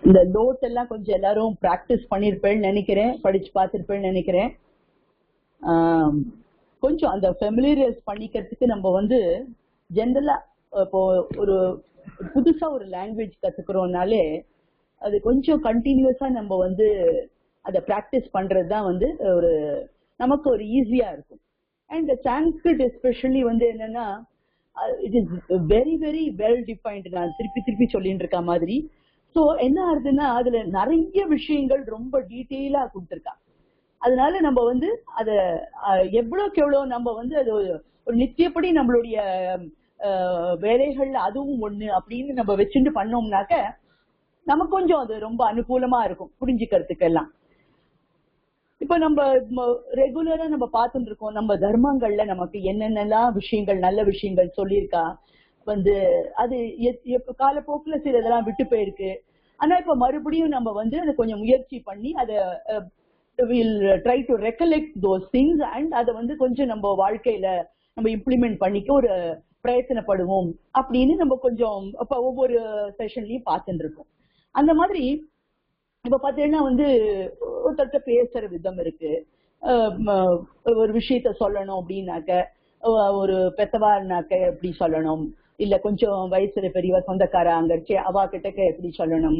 இந்த நோட் எல்லாம் கொஞ்சம் எல்லாரும் பிராக்டிஸ் பண்ணிருப்பேன்னு நினைக்கிறேன், படிச்சு பார்த்திருப்பேன்னு நினைக்கிறேன். கொஞ்சம் அந்த ஃபெமிலியரைஸ் பண்ணிக்கிறதுக்கு நம்ம வந்து ஜென்ரலா இப்போ ஒரு புதுசா ஒரு லாங்குவேஜ் கத்துக்கிறோம்னாலே அது கொஞ்சம் கண்டினியூஸா நம்ம வந்து அதை பிராக்டிஸ் பண்றதுதான் வந்து ஒரு நமக்கு ஒரு ஈஸியா இருக்கும். அண்ட் சான்ஸ்கிரிட் எஸ்பெஷலி வந்து என்னன்னா it is very very well defined. நான் திருப்பி திருப்பி சொல்லிட்டு இருக்க மாதிரி. ஸோ என்ன ஆகுதுன்னா அதுல நிறைய விஷயங்கள் ரொம்ப டீட்டெயிலா கொடுத்துருக்கா. அதனால நம்ம வந்து அத எவ்வளவுக்கு எவ்வளவு நம்ம வந்து அது ஒரு நித்தியப்படி நம்மளுடைய வேலைகள்ல அதுவும் ஒண்ணு அப்படின்னு நம்ம வச்சுட்டு பண்ணோம்னாக்க நமக்கு கொஞ்சம் அது ரொம்ப அனுகூலமா இருக்கும் புரிஞ்சுக்கிறதுக்கு எல்லாம். இப்ப நம்ம ரெகுலரா நம்ம பார்த்துட்டு இருக்கோம் நம்ம தர்மங்கள்ல நமக்கு என்னென்னலாம் விஷயங்கள் நல்ல விஷயங்கள் சொல்லியிருக்கா வந்து அது காலப்போக்குல சில இதெல்லாம் விட்டு போயிருக்கு. ஆனா இப்ப மறுபடியும் நம்ம வந்து அதை கொஞ்சம் முயற்சி பண்ணி அதை will try to recollect those things and அதை வந்து கொஞ்சம் நம்ம வாழ்க்கையில நம்ம இம்ப்ளிமெண்ட் பண்ணிக்க ஒரு பிரயத்தனப்படுவோம் அப்படின்னு நம்ம கொஞ்சம் ஒவ்வொரு செஷன்லயும் பார்த்துட்டு இருக்கோம். அந்த மாதிரி இப்ப பாத்தீங்கன்னா வந்து ஒருத்தர்கிட்ட பேசுற விதம் இருக்கு. ஒரு விஷயத்த சொல்லணும் அப்படின்னாக்க ஒரு பெத்தவானாக்க எப்படி சொல்லணும், இல்ல கொஞ்சம் வயசுல பெரியவா சொந்தக்கார அங்க இருக்கே அவா கிட்டக்க எப்படி சொல்லணும்,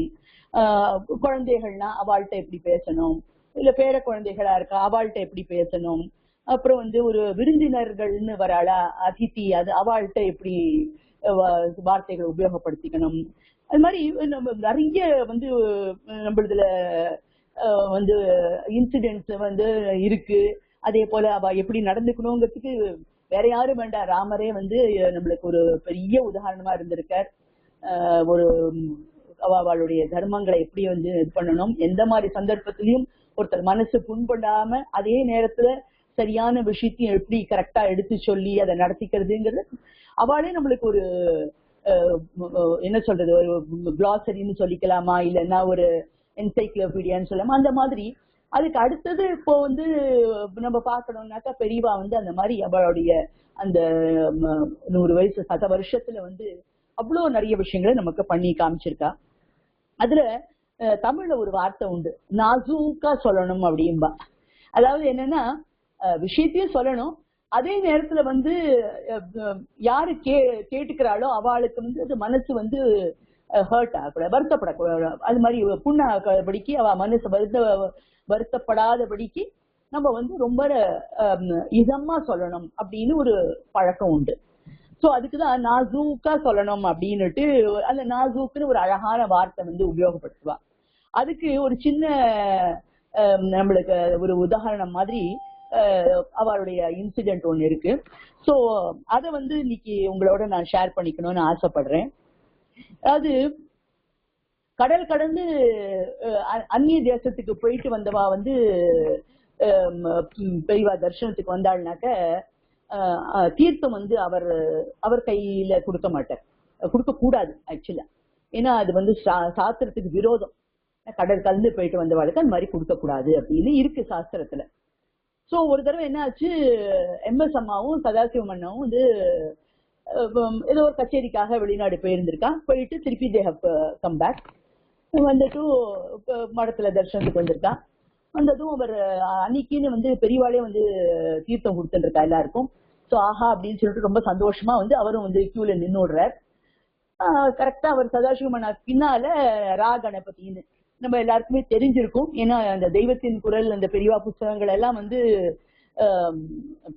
குழந்தைகள்னா அவள்கிட்ட எப்படி பேசணும், இல்ல பேர குழந்தைகளா இருக்கா அவள்கிட்ட எப்படி பேசணும், அப்புறம் வந்து ஒரு விருந்தினர்கள்னு வராளா அதிதி அது அவள்கிட்ட எப்படி வார்த்தைகளை உபயோகப்படுத்திக்கணும். அது மாதிரி நம்ம நிறைய வந்து நம்மளதுல வந்து இன்சிடென்ட்ஸ் வந்து இருக்கு. அதே போல அவ எப்படி நடந்துக்கணுங்கிறதுக்கு வேற யாரும் வேண்டாம், ராமரே வந்து நம்மளுக்கு ஒரு பெரிய உதாரணமா இருந்திருக்கார். ஒரு அவளுடைய தர்மங்களை எப்படி வந்து இது பண்ணணும், எந்த மாதிரி சந்தர்ப்பத்திலையும் ஒருத்தர் மனசு புண்படாம அதே நேரத்துல சரியான விஷயத்தையும் எப்படி கரெக்டா எடுத்து சொல்லி அதை நடத்திக்கிறதுங்கிறது அவளே நம்மளுக்கு ஒரு என்ன சொல்றது ஒரு கிளாசரின்னு சொல்லிக்கலாமா இல்லைன்னா ஒரு என்சைக்ளோபீடியான்னு சொல்லலாமா. அந்த மாதிரி அதுக்கு அடுத்தது இப்போ வந்து நம்ம பார்க்கணும்னாக்கா பெரியவா வந்து அந்த மாதிரி அவளுடைய அந்த 100 வயசு 100 வருஷத்துல வந்து அவ்வளவு நிறைய விஷயங்களை நமக்கு பண்ணி காமிச்சிருக்கா. அதுல தமிழ்ல ஒரு வார்த்தை உண்டு, நாசூக்கா சொல்லணும் அப்படின்பா. அதாவது என்னன்னா விஷயத்தையும் சொல்லணும், அதே நேரத்துல வந்து யாரு கேட்டுக்கிறாளோ அவளுக்கு வந்து அது மனசு வந்து ஹர்ட் ஆகக்கூடாது, வருத்தப்படக்கூடாது. அது மாதிரி புண்ணாகபடிக்கு அவ மனசு வருத்தப்படாதபடிக்கு நம்ம வந்து ரொம்ப இதமா சொல்லணும் அப்படின்னு ஒரு பழக்கம் உண்டு. சோ அதுக்குதான் நாசூக்கா சொல்லணும் அப்படின்னுட்டு அந்த நாசூக்குன்னு ஒரு அழகான வார்த்தை வந்து உபயோகப்படுத்துவா. அதுக்கு ஒரு சின்ன நம்மளுக்கு ஒரு உதாரணம் மாதிரி அவளுடைய இன்சிடென்ட் ஒண்ணு இருக்கு. சோ அத வந்து இன்னைக்கு உங்களோட நான் ஷேர் பண்ணிக்கணும்னு ஆசைப்படுறேன். அதாவது கடல் கடந்து அந்நிய தேசத்துக்கு போயிட்டு வந்தவா வந்து பெரியவா தர்சனத்துக்கு வந்தாள்னாக்க தீர்த்தம் வந்து அவர் கையில கொடுக்க மாட்டார், கொடுக்க கூடாது ஆக்சுவலா. ஏன்னா அது வந்து சாஸ்திரத்துக்கு விரோதம். கடல் கலந்து போயிட்டு வந்தவாளுக்கு அது மாதிரி கொடுக்க கூடாது அப்படின்னு இருக்கு சாஸ்திரத்துல. சோ ஒரு தடவை என்ன ஆச்சு, MS அம்மாவும் சதாசிவம் அண்ணாவும் வந்து ஏதோ ஒரு கச்சேரிக்காக வெளிநாடு போயிருந்திருக்கா. போயிட்டு திருப்பி தே ஹவ் கம் பேக். வந்துட்டு மடத்துல தர்சனத்துக்கு வந்திருக்கா. வந்ததும் அவர் அன்னைக்குன்னு வந்து பெரியவாளே வந்து தீர்த்தம் கொடுத்துட்டு இருக்கா எல்லாருக்கும். சோ ஆஹா அப்படின்னு சொல்லிட்டு ரொம்ப சந்தோஷமா வந்து அவரும் வந்து கியூல நின்று விடுறார். கரெக்டா அவர் சதாசிவம் அண்ணா பின்னால ரா கணபதினு நம்ம எல்லாருக்குமே தெரிஞ்சிருக்கும். ஏன்னா அந்த தெய்வத்தின் குரல் அந்த பெரியவா புத்தகங்கள் எல்லாம் வந்து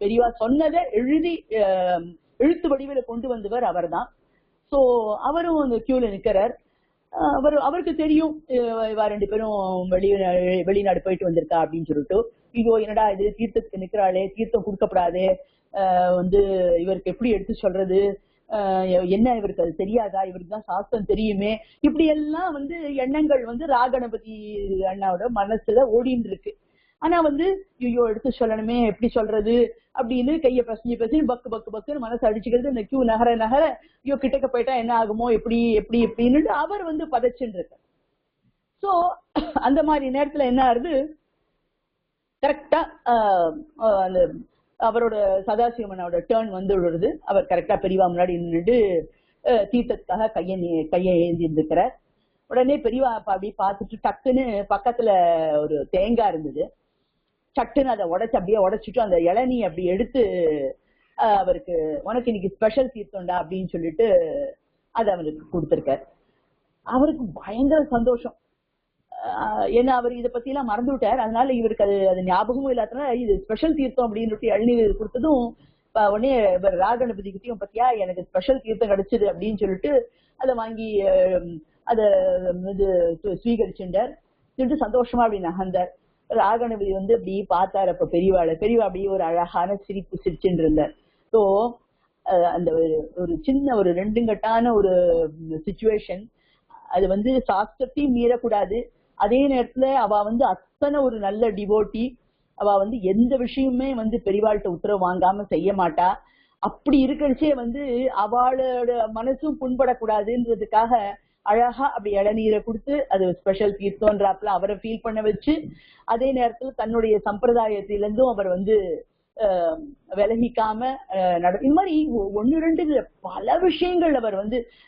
பெரியவா சொன்னதை எழுதி எழுத்து வடிவில கொண்டு வந்தவர் அவர் தான். சோ அவரும் அந்த கியூல நிக்கிறார். அவருக்கு தெரியும் இவா 2 பேரும் வெளிநாடு போயிட்டு வந்திருக்கா அப்படின்னு சொல்லிட்டு. ஐயோ என்னடா இது தீர்த்தத்துக்கு நிக்கிறாளே, தீர்த்தம் கொடுக்கப்படாது, வந்து இவருக்கு எப்படி எடுத்து சொல்றது, என்ன இவருக்கு அது தெரியாதா, இவருக்கு தான் சாஸ்திரம் தெரியுமே, இப்படி எல்லாம் வந்து எண்ணங்கள் வந்து ராகணபதி அண்ணாவோட மனசுல ஓடின்னு இருக்கு. ஆனா வந்து ஐயோ எடுத்து சொல்லணுமே, எப்படி சொல்றது அப்படின்னு கைய பசி பக்கு பக்கு பக்குன்னு மனசு அடிச்சுக்கிறது. இந்த கியூ நகர நகர ஐயோ கிட்டக்க போயிட்டா என்ன ஆகுமோ, எப்படி எப்படி எப்படின்னு அவர் வந்து பதச்சுன்னு இருக்க. சோ அந்த மாதிரி நேரத்துல என்ன ஆகுது, கரெக்டா அந்த அவரோட சதாசிவமனோட டேர்ன் வந்து விடுறது. அவர் கரெக்டா பெரியவா முன்னாடி நின்றுட்டு தீர்த்தத்துக்காக கையை ஏந்தி இருந்திருக்கிறார். உடனே பெரியவா அப்படி பார்த்துட்டு டக்குன்னு பக்கத்துல ஒரு தேங்காய் இருந்தது, சட்டுன்னு அதை அப்படியே உடைச்சிட்டு அந்த இளநீ அப்படி எடுத்து அவருக்கு உனக்கு இன்னைக்கு ஸ்பெஷல் தீர்த்தம்டா அப்படின்னு சொல்லிட்டு அதை அவருக்கு கொடுத்துருக்காரு. அவருக்கு பயங்கர சந்தோஷம். ஏன்னா அவர் இதை பத்தி எல்லாம் மறந்து விட்டார். அதனால இவருக்கு அது ஞாபகமும் இல்லாதனால இது ஸ்பெஷல் தீர்த்தம் அப்படின்னு இளநீர் கொடுத்ததும் உடனே ராகணபதி கிட்டையும் பத்தியா எனக்கு ஸ்பெஷல் தீர்த்தம் கிடைச்சது அப்படின்னு சொல்லிட்டு அதை வாங்கி அதை இது ஸ்வீகரிச்சுட்டார். சொல்லிட்டு சந்தோஷமா அப்படி நகர்ந்தார். ராகணபதி அப்படி பார்த்தார். அப்ப பெரியவா அப்படியே ஒரு அழகான சிரிப்பு சிரிச்சுட்டு இருந்தார். ஸோ அந்த ஒரு சின்ன ஒரு ரெண்டுங்கட்டான ஒரு சிச்சுவேஷன், அது சாஸ்திரத்தையும் மீறக்கூடாது. அதே நேரத்துல அவ அத்தனை ஒரு நல்ல டிவோட்டி. அவ எந்த விஷயமுமே பெரியவாள்கிட்ட உத்தரவு வாங்காம செய்ய மாட்டா. அப்படி இருக்கிறச்சே அவளோட மனசும் புண்படக்கூடாதுன்றதுக்காக அழகா அப்படி இளநீரை கொடுத்து அது ஸ்பெஷல் தீர்த்தம்ன்றாப்புல அவரை ஃபீல் பண்ண வச்சு, அதே நேரத்துல தன்னுடைய சம்பிரதாயத்திலிருந்தும் அவர் விலகிக்காம இந்த மாதிரி ஒன்னு ரெண்டு பல விஷயங்கள் அவர்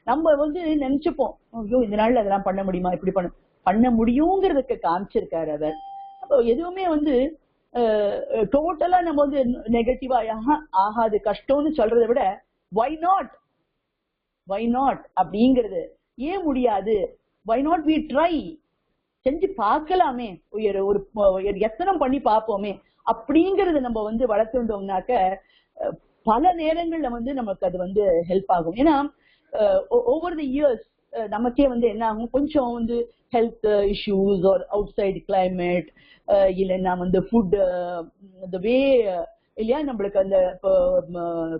நம்ம நினைச்சுப்போம், ஐயோ இந்த நாள்ல அதெல்லாம் பண்ண முடியுமா, இப்படி பண்ண முடியுங்கிறதுக்கு காமிச்சிருக்காரு அவர். அப்போ எதுவுமே டோட்டலா நம்ம நெகட்டிவா ஆகாது கஷ்டம்னு சொல்றதை விட வை நாட் அப்படிங்கிறது, ஏன் முடியாது, வை நாட் வி ட்ரை, செஞ்சு பார்க்கலாமே, ஒரு எத்தனை பண்ணி பார்ப்போமே அப்படிங்கறது நம்ம வளர்த்துட்டோம்னாக்க பல நேரங்கள்ல நமக்கு அது ஹெல்ப் ஆகும். ஏன்னா ஓவர் தி இயர்ஸ் நமக்கே என்ன ஆகும், கொஞ்சம் ஹெல்த் இஷ்யூஸ் ஒரு அவுட் சைடு கிளைமேட் இல்லைன்னா ஃபுட் இந்த வே இல்லையா, நம்மளுக்கு அந்த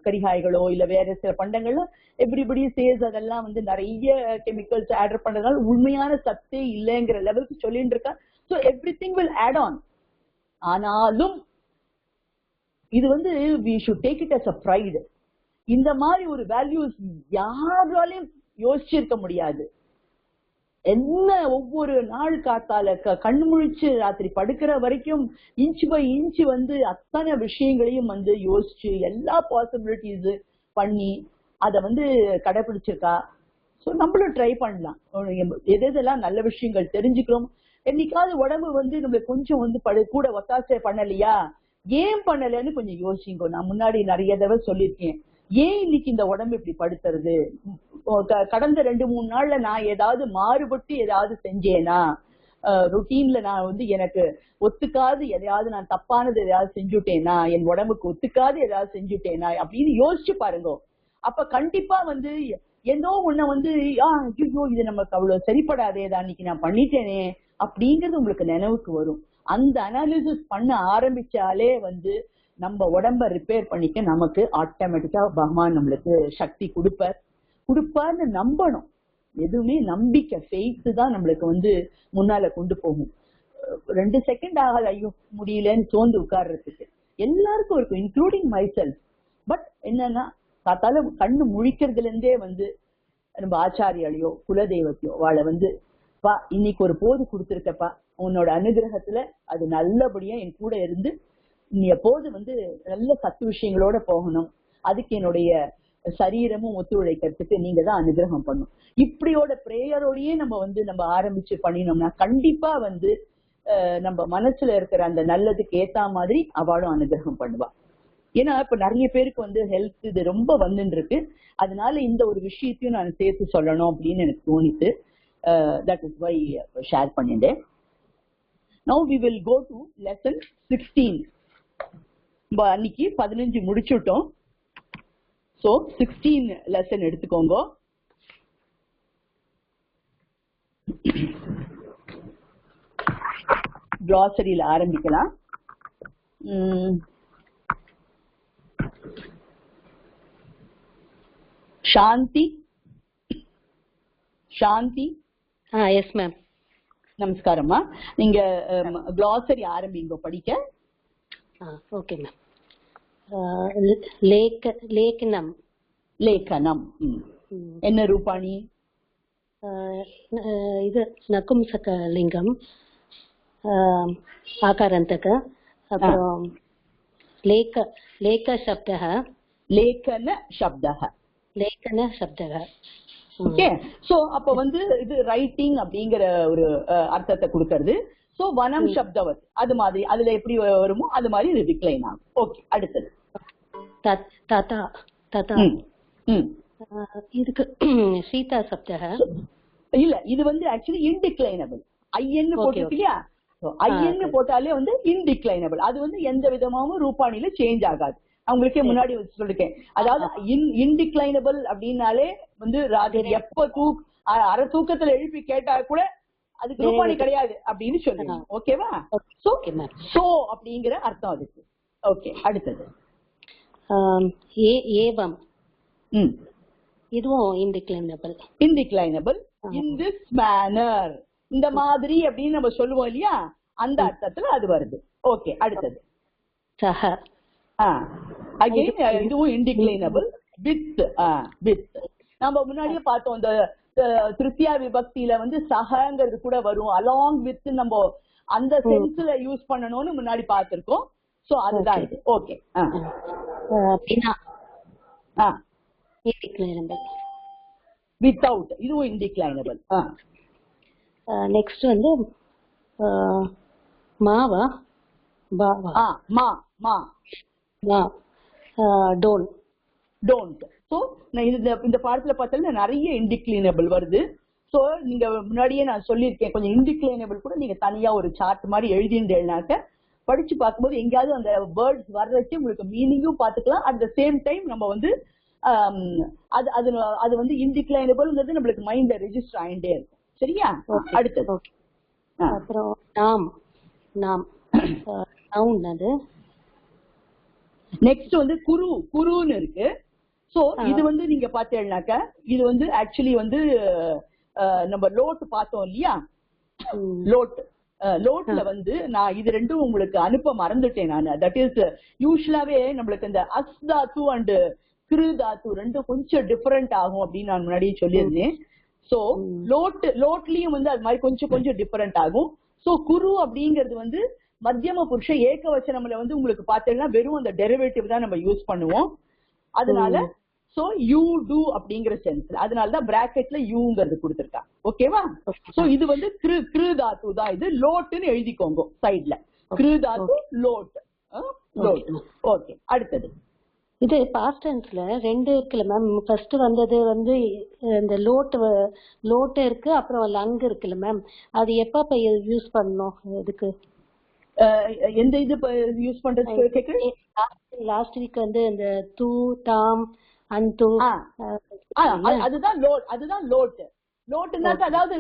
கரிகாய்களோ இல்ல வேற சில பண்டங்கள்லாம் எவ்ரிபடி சேஸ் அதெல்லாம் நிறைய கெமிக்கல்ஸ் ஆட் பண்றதுனால உண்மையான சத்தே இல்லைங்கிற லெவலுக்கு சொல்லிட்டு இருக்கா. So everything will add on. ஆனாலும் இது we should take it as a pride. இந்த மாதிரி ஒரு வேல்யூஸ் யாராலையும் யோசிச்சிருக்க முடியாது. என்ன ஒவ்வொரு நாள் காத்தால கண்ணு முழிச்சு ராத்திரி படுக்கிற வரைக்கும் இன்ச் பை இன்ச் அத்தனை விஷயங்களையும் யோசிச்சு எல்லா பாசிபிலிட்டிஸ் பண்ணி அதை கடைபிடிச்சிருக்கா. ஸோ நம்மளும் ட்ரை பண்ணலாம். எதெல்லாம் நல்ல விஷயங்கள் தெரிஞ்சுக்கிறோம். என்னைக்காவது உடம்பு நம்மளுக்கு கொஞ்சம் கூட ஒத்தாசை பண்ணலையா, ஏன் பண்ணலன்னு கொஞ்சம் யோசிங்க. நான் முன்னாடி நிறைய தடவை சொல்லியிருக்கேன், ஏன் இன்னைக்கு இந்த உடம்பு இப்படி படுத்துறது, கடந்த 2-3 நாள்ல நான் ஏதாவது மாறுபட்டு ஏதாவது செஞ்சேனா, ருட்டீன்ல நான் எனக்கு ஒத்துக்காது எதையாவது நான் தப்பானது எதையாவது செஞ்சுட்டேனா, என் உடம்புக்கு ஒத்துக்காது ஏதாவது செஞ்சுட்டேனா அப்படின்னு யோசிச்சு பாருங்க. அப்ப கண்டிப்பா ஏதோ ஒண்ணு ஐயோ இது நமக்கு அவ்வளவு சரிப்படாதேதான் இன்னைக்கு நான் பண்ணிட்டேனே அப்படிங்கிறது உங்களுக்கு நினைவுக்கு வரும். அந்த அனாலிசிஸ் பண்ண ஆரம்பிச்சாலே நம்ம உடம்ப ரிப்பேர் பண்ணிக்க நமக்கு ஆட்டோமேட்டிக்கா பகவான் நம்மளுக்கு சக்தி கொடுப்பார்னு நம்பணும். எதுவுமே நம்பிக்கை, ஃபெய்த் தான் நம்மளுக்கு முன்னால கொண்டு போகும். 2 செகண்ட் ஆகாது ஐயோ முடியலன்னு சோர்ந்து உட்கார்றதுக்கு. எல்லாருக்கும் இருக்கும், இன்க்ளூடிங் மை செல்ஃப். பட் என்னன்னா பார்த்தால கண்ணு முழிக்கிறதுல இருந்தே நம்ம ஆச்சாரியாலையோ குலதெய்வத்தையோ வாழ பா இன்னைக்கு ஒரு போது கொடுத்துருக்கப்பா, உன்னோட அனுகிரகத்துல அது நல்லபடியா என் கூட இருந்து நீ எப்போது நல்ல சத்து விஷயங்களோட போகணும், அதுக்கு என்னுடைய சரீரமும் ஒத்துழைக்கிறதுக்கு நீங்க தான் அனுகிரகம் பண்ணும். இப்படியோட பிரேயரோடயே நம்ம ஆரம்பிச்சு பண்ணினோம்னா கண்டிப்பா நம்ம மனசுல இருக்கிற அந்த நல்லதுக்கு ஏத்த மாதிரி அவளும் அனுகிரகம் பண்ணுவா. ஏன்னா இப்ப நிறைய பேருக்கு ஹெல்த் இது ரொம்ப இருக்கு. அதனால இந்த ஒரு விஷயத்தையும் நான் சேர்த்து சொல்லணும் அப்படின்னு எனக்கு தோணிட்டு தட் இஸ் வை ஷேர் பண்ணிட்டேன். Now we will go to lesson 16. அன்னைக்கு 15 முடிச்சுட்டோம். So 16 லெசன் எடுத்துக்கோங்க. glossary-ல ஆரம்பிக்கலாம். சாந்தி சாந்தி எஸ் மேம். நமஸ்காரம்மா. நீங்க glossary ஆரம்பிங்க படிக்க. Okay ma'am. லேக்கனம் லேக்கனம் என்ன ரூபாணி? இது நகும்சக லிங்கம் ஆகாரந்தக. அப்புறம் லேக சப்தः லேக்கன சப்தः ஓகே. சோ அப்ப வந்து இது ரைட்டிங் அப்படிங்கிற ஒரு அர்த்தத்தை கொடுக்கறது. சோ வனம் சப்தவத் அது மாதிரி அதுல எப்படி வருமோ அது மாதிரி இது டிக்ளைன் ஆகும். ஓகே, அடுத்தது ததா ததா. இதுக்கு சீதா சப்தக இல்ல, இது வந்து ஆக்சுவலி இன்டிக்ளைனபிள். ஐஎன்னு போட்டுருக்கு இல்லையா, ஐஎன்னு போட்டாலே வந்து இன்டிக்ளைனபிள். அது வந்து எந்த விதமாவும் ரூபானில சேஞ்ச் ஆகாது. அவங்களுக்கே முன்னாடி சொல்லிருக்கேன். அதாவது இன்டிக்ளைனபிள் அப்படின்னாலே வந்து ராஜர் எப்ப அரை தூக்கத்துல எழுப்பி கேட்டா கூட அதுக்கு ரூபானி கிடையாது அப்படின்னு சொல்லுங்க. ஓகேவா? சோ அப்படிங்கிற அர்த்தம் அதுக்கு. ஓகே, அடுத்தது ஏவம். இதுவும் இன்டிக்ளைனபிள். இன்டிக்ளைனபிள். இன் திஸ் மேனர், இந்த மாதிரி அப்படின்னு நம்ம சொல்லுவோம் இல்லையா, அந்த அர்த்தத்துல அது வருது. ஓகே, அடுத்தது சஹ. அகைன் இதுவும் இன்டிக்ளைனபிள். வித் வித் நம்ம முன்னாடியே பார்த்தோம். இந்த திருத்தியா விபக்தியில வந்து சஹங்கிறது கூட வரும். அலாங் வித் நம்ம அந்த சென்ஸ்ல யூஸ் பண்ணணும்னு முன்னாடி பார்த்திருக்கோம். சோ அதுதான் இது. ஓகே. வித்தவுட், இதுவும் இன்டிக்ளைனபிள். நெக்ஸ்ட் வந்து மாவா பாவா. மா மா மா டோன்ட் டோன்ட். ஸோ இந்த பாடத்துல பார்த்தாலும் நிறைய இன்டிக்ளைனபிள் வருது. ஸோ நீங்க முன்னாடியே நான் சொல்லியிருக்கேன், கொஞ்சம் இன்டிக்ளைனபிள் கூட நீங்க தனியா ஒரு சார்ட் மாதிரி எழுதினாக்க படிச்சு பார்க்கும்போது எங்கேயாவது அந்த வேர்ட்ஸ் வர்றச்சு உங்களுக்கு மீனிங்கும் பார்த்துக்கலாம். அட் த சேம் டைம் நம்ம வந்து அது வந்து இன்டிக்ளைனபிள்ங்கிறது நம்மளுக்கு மைண்ட்ல ரெஜிஸ்டர் ஆயிட்டே இருக்கும். சரியா? அடுத்தது அப்புறம் நாம் நாம் நவுன். அது நெக்ஸ்ட் வந்து குருன்னு இருக்கு. சோ இது வந்து நீங்க பாத்தீங்கன்னாக்க இது வந்து ஆக்சுவலி வந்து நம்ம லோட் பார்த்தோம் இல்லையா, லோட்ல வந்து நான் இது ரெண்டும் உங்களுக்கு அனுப்ப மறந்துட்டேன் நான். தட் இஸ் யூஸ்வலாவே நம்மளுக்கு இந்த அஸ் தாத்து அண்ட் கிரு தாத்து ரெண்டும் கொஞ்சம் டிஃபரெண்ட் ஆகும் அப்படின்னு நான் முன்னாடியே சொல்லியிருந்தேன். சோ லோட்லயும் வந்து அது மாதிரி கொஞ்சம் டிஃபரெண்ட் ஆகும். சோ குரு அப்படிங்கிறது வந்து மத்தியம புருஷ ஏகவச்சனம்ல வந்து உங்களுக்கு பாத்தீங்கன்னா வெறும் அந்த டெரிவேட்டிவ் தான் நம்ம யூஸ் பண்ணுவோம். அதனால சோ யூ டூ அப்படிங்கிற சென்ஸ், அதனாலதான் பிராக்கெட்ல யூங்கிறது கொடுத்திருக்கா. ஓகேவா? சோ இது வந்து கிரு தாத்து தான். இது லோட்னு எழுதிக்கோங்க சைட்ல. கிரு தாத்து லோட். ஓகே, அடுத்தது இது பாஸ்ட் டென்ஸ்ல ரெண்டு இருக்குல்ல மேம். ஃபர்ஸ்ட் வந்தது வந்து இந்த லோட் இருக்கு, அப்புறம் லங் இருக்குல்ல மேம். அது எப்ப யூஸ் பண்ணணும்? இதுக்கு எந்த இது யூஸ் பண்றது? லாஸ்ட் வீக் வந்து இந்த தூ தாம் அந்து. அதுதான் லோட். அதுதான் லோட். லோட்னாக்க அதாவது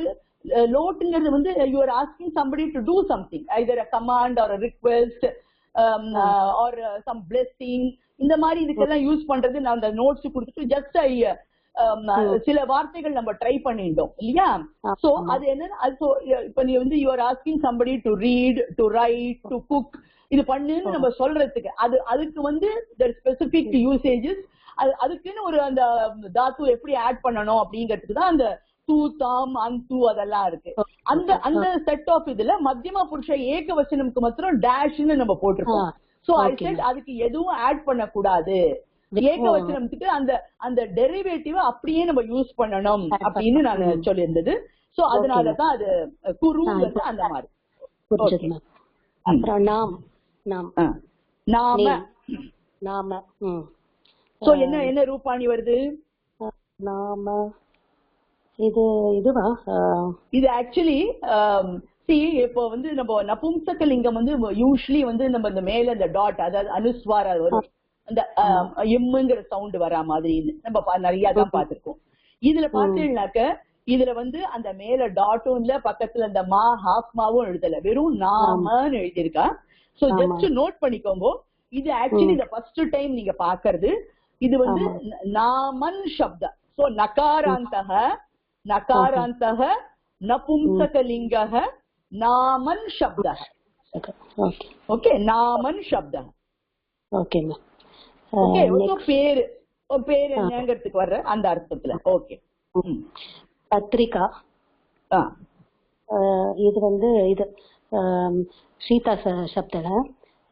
லோட்ங்கிறது வந்து you are asking somebody to do something, either a command or a request or some blessing. இந்த மாதிரி இதுக்கெல்லாம் யூஸ் பண்றது. நான் அந்த நோட்ஸ் கொடுத்துட்டு ஜஸ்ட் சில வார்த்தைகள் நம்ம ட்ரை பண்ணிட்டோம் இல்லையா. சோ அது என்னன்னா, இப்ப நீ வந்து you are asking somebody to read, to write, to cook, இது பண்ணுன்னு நம்ம சொல்றதுக்கு அதுக்கு வந்து ஸ்பெசிபிக் யூசேஜஸ். அதுக்குன்னு ஒரு அந்த தாத்து எப்படி ஆட் பண்ணணும் அப்படிங்கிறதுக்கு தான் அந்த தூ தாம் அந்து அதெல்லாம் இருக்கு. அந்த செட் ஆஃப் இதுல மத்தியம புருஷ ஏகவசனம்க்கு மாத்திரம் டேஷ்னு நம்ம போட்டிருக்கோம். சோ ஐ செட் அதுக்கு எதுவும் ஆட் பண்ண கூடாது. ஏகவச்சனத்துக்கு அந்த டெரிவேட்டிவ் அப்படியே நம்ம யூஸ் பண்ணணும் அப்படின்னு நான் சொல்லியிருந்தது. சோ அதனாலதான் அது குரு அந்த மாதிரி. அப்புறம் நாம் நாம நாம. சோ என்ன ரூபாணி வருது? நாம இதுவா? இது ஆக்சுவலி இப்போ வந்து நம்ம நபும்சக லிங்கம் வந்து யூஸ்வலி வந்து நம்ம இந்த மேல இந்த டாட், அதாவது அனுஸ்வார வரும், அந்த எம்ங்கிற சவுண்ட் வரா மாதிரி நம்ம நிறைய தான் பார்த்திருக்கோம். இதுல பாத்தீங்கன்னாக்க இதுல வந்து அந்த மேல டாட்டும் இல்ல, பக்கத்துல இந்த மா ஹாஃப் மாவும் எழுதல, வெறும் நாமன்னு எழுதியிருக்கா. சோ ஜஸ்ட் நோட் பண்ணிக்கோங்க. இது ஆக்சுவலி இந்த ஃபர்ஸ்ட் டைம் நீங்க பாக்குறது. இது வந்து நாமன் சப்த. சோ நகாராந்தக நபும்சகலிங்கः நாமன் சப்தः. ஓகே, நாமன் சப்தः. ஓகே பேரு என்னங்கிறதுக்கு வர்ற அந்த அர்த்தத்துல. ஓகே. பத்ரிகா. இது வந்து இது சீதா சப்தः.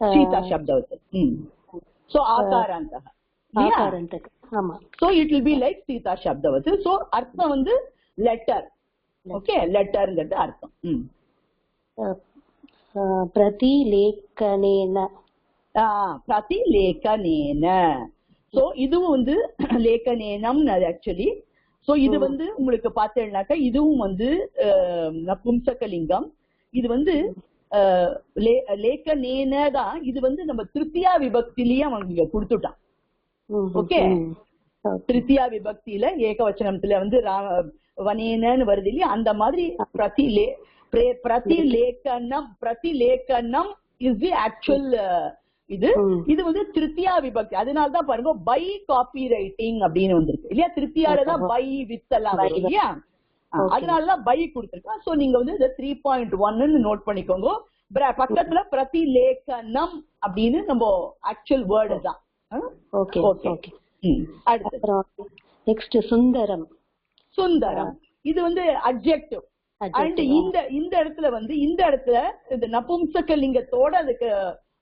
சீதா சப்தவத். சோ ஆகாராந்தக. ஆமா. So it will be like Sita சப்தவத்து. So அர்த்தம் வந்து லெட்டர். ஓகே, லெட்டர்ங்கிறது அர்த்தம். பிரதிலேகனேன. பிரதிலேகனேன. சோ இதுவும் வந்து லேகனேனம் ஆக்சுவலி. சோ இது வந்து உங்களுக்கு பார்த்தேன்னாக்கா இதுவும் வந்து நபும்சகலிங்கம். இது வந்து லேகனேன தான். இது வந்து நம்ம திருத்தியா விபக்திலேயே அவன் இங்க கொடுத்துட்டான். ஓகே, திருத்தியா விபக்தியில ஏகவச்சனத்துல வந்து வனேனன்னு வருது இல்லையா, அந்த மாதிரி பிரதிலேகனம் இஸ் தி ஆக்சுவல் இது. இது வந்து திருத்தியா விபக்தி. அதனாலதான் பாருங்க பை காப்பி ரைட்டிங் அப்படின்னு வந்திருக்கு இல்லையா. திருத்தியாலதான் பை வித் எல்லாம் வரும் இல்லையா, அதனாலதான் பை கொடுத்திருக்கா. சோ நீங்க வந்து 3.1 நோட் பண்ணிக்கோங்க. பக்கத்துல பிரதிலேகனம் அப்படின்னு நம்ம ஆக்சுவல் வேர்டு தான். நெக்ஸ்ட் சுந்தரம். சுந்தரம் இது வந்து அட்ஜெக்டிவ். அண்ட் இந்த இடத்துல வந்து இந்த நபும்சகலிங்கத்தோட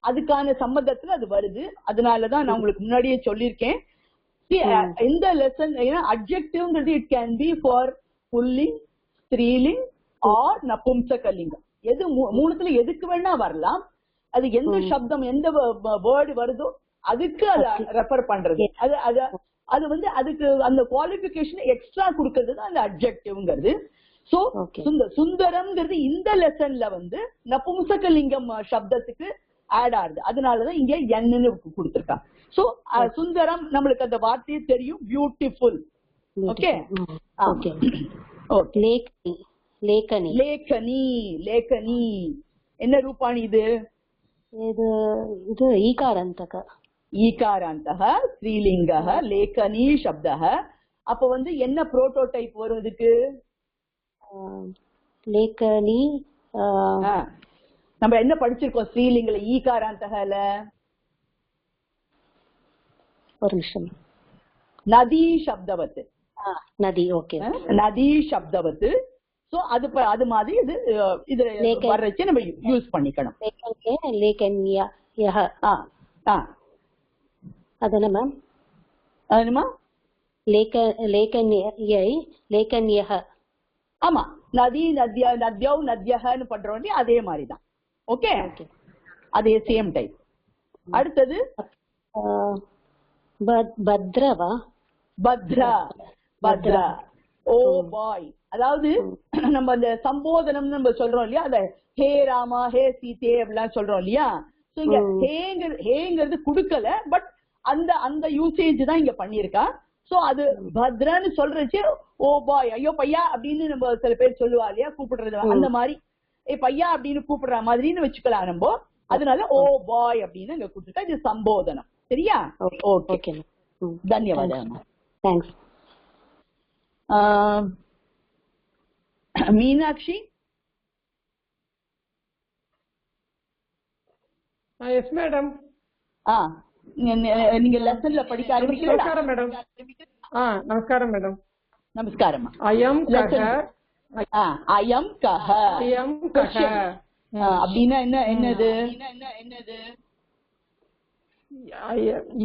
அதுக்கான சம்பந்தத்துல அது வருது. அதனாலதான் நான் உங்களுக்கு முன்னாடியே சொல்லியிருக்கேன். இந்த லெசன் அட்ஜெக்டிவ்ங்கிறது இட் கேன் பி ஃபார் புல்லிங், ஸ்திரீலிங் ஆர் நபும்சகலிங்கம். எது மூணுத்துல எதுக்கு வேணா வரலாம். அது எந்த சப்தம் எந்த வேர்டு வருதோ அதுக்கு அதை ரெஃபர் பண்றது. அது வந்து அதுக்கு அந்த குவாலிபிகேஷன் எக்ஸ்ட்ரா கொடுக்கறது தான் அந்த அட்ஜெக்டிவ்ங்கிறது. சோ சுந்தரம்ங்கிறது இந்த லெசன்ல வந்து நபும்சகலிங்கம் சப்தத்துக்கு ஆட் ஆகுது. அதனாலதான் இங்க என்னு கொடுத்திருக்காங்க. சோ சுந்தரம் நம்மளுக்கு அந்த வார்த்தையே தெரியும், பியூட்டிஃபுல். ஓகே, லேகனி. லேகனி லேகனி என்ன ரூபாணி இது? இது ஈகாராந்தக. ஈகாராந்தக ஸ்ரீலிங்கः லேகனி சப்தः. அப்ப வந்து என்ன புரோட்டோடைப் வரும் இதுக்கு? லேகனி. நம்ம என்ன படிச்சிருக்கோம் ஸ்ரீலிங்கல ஈகாராந்தகல? ஒரு நிமிஷம். நதி சப்தவத்து. நதி. ஓகே, நதி சப்தவத்து. சோ அது மாதிரி இது வர்றச்சு நம்ம யூஸ் பண்ணிக்கணும். லேகன்யா. அதானே மேம்? அதுமா லேகன்யஹ. ஆமா, நதி நத்யௌ நத்யஹன்னு பண்றோம் அதே மாதிரிதான். ஓகே, அதே சேம் டைப். அடுத்தது பத்ரவா. பத்ரா. பத்ரா ஓ பாய். அதாவது நம்ம அந்த சம்போதனம் நம்ம சொல்றோம் இல்லையா, அத ஹே ராமா ஹே சீதே அப்படிலாம் சொல்றோம் இல்லையா. இங்க ஹேங்கிறது குடுக்கல, பட் அந்த யூசேஜ் தான் இங்க பண்ணிருக்கா. சோ அது பத்ரன்னு சொல்றச்சு ஓ பாய் ஐயோ பையா அப்படின்னு நம்ம சில பேர் சொல்லுவா இல்லையா, கூப்பிடுறது அந்த மாதிரி பையா அப்படின்னு கூப்பிடுற மாதிரின்னு வச்சுக்கலாம் நம்ம. அதனால ஓ பாய் அப்படின்னு இங்க கூப்பிட்டுருக்கா. இது சம்போதனம். சரியா? ஓகே, தன்யவாதம். தேங்க்ஸ். மீனாட்சி. Yes madam. நீங்க லெசன்ல படிக்க ஆரம்பிக்கிறீங்களா மேடம்? நமஸ்காரம் மேடம். நமஸ்காரம். அயம் கஹ. அயம் கஹ. அயம் கஹ அப்படின்னா என்னது?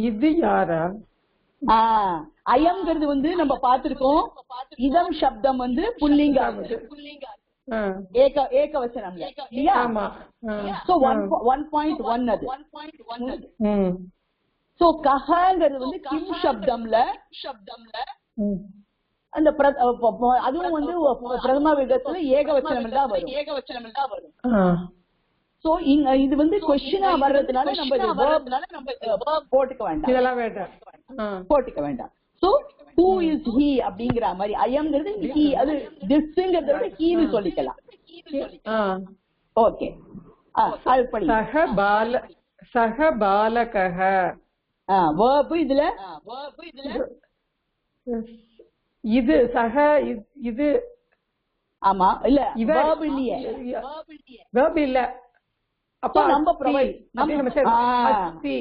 இது யாரா? அயம்ங்கிறது வந்து நம்ம பார்த்திருக்கோம். இதம் சப்தம் வந்து புல்லிங்க ஏகவசனம். சோ 1.1 அது. சோ கஹங்கிறது வந்து கிம் சப்தம்ல அந்த அதுவும் வந்து பிரதம விதத்துல ஏகவச்சனம் தான் வரும். சோ இது வந்து क्वेश्चनா வர்றதுனால நம்ம போட்டுக்க வேண்டாம். சோ who is he அப்படிங்கிற மாதிரி அயம்ங்கிறது he, அது திஸ்ங்கிறத விட ஹீன்னு சொல்லிக்கலாம். ஓகே, அது படி. சஹ பாலகஹ. verb இதுல இது சஹ இது. ஆமா, இல்ல verb இல்லையே. verb இல்ல. அப்ப நம்ம ப்ரொவைட் அஸ்தி.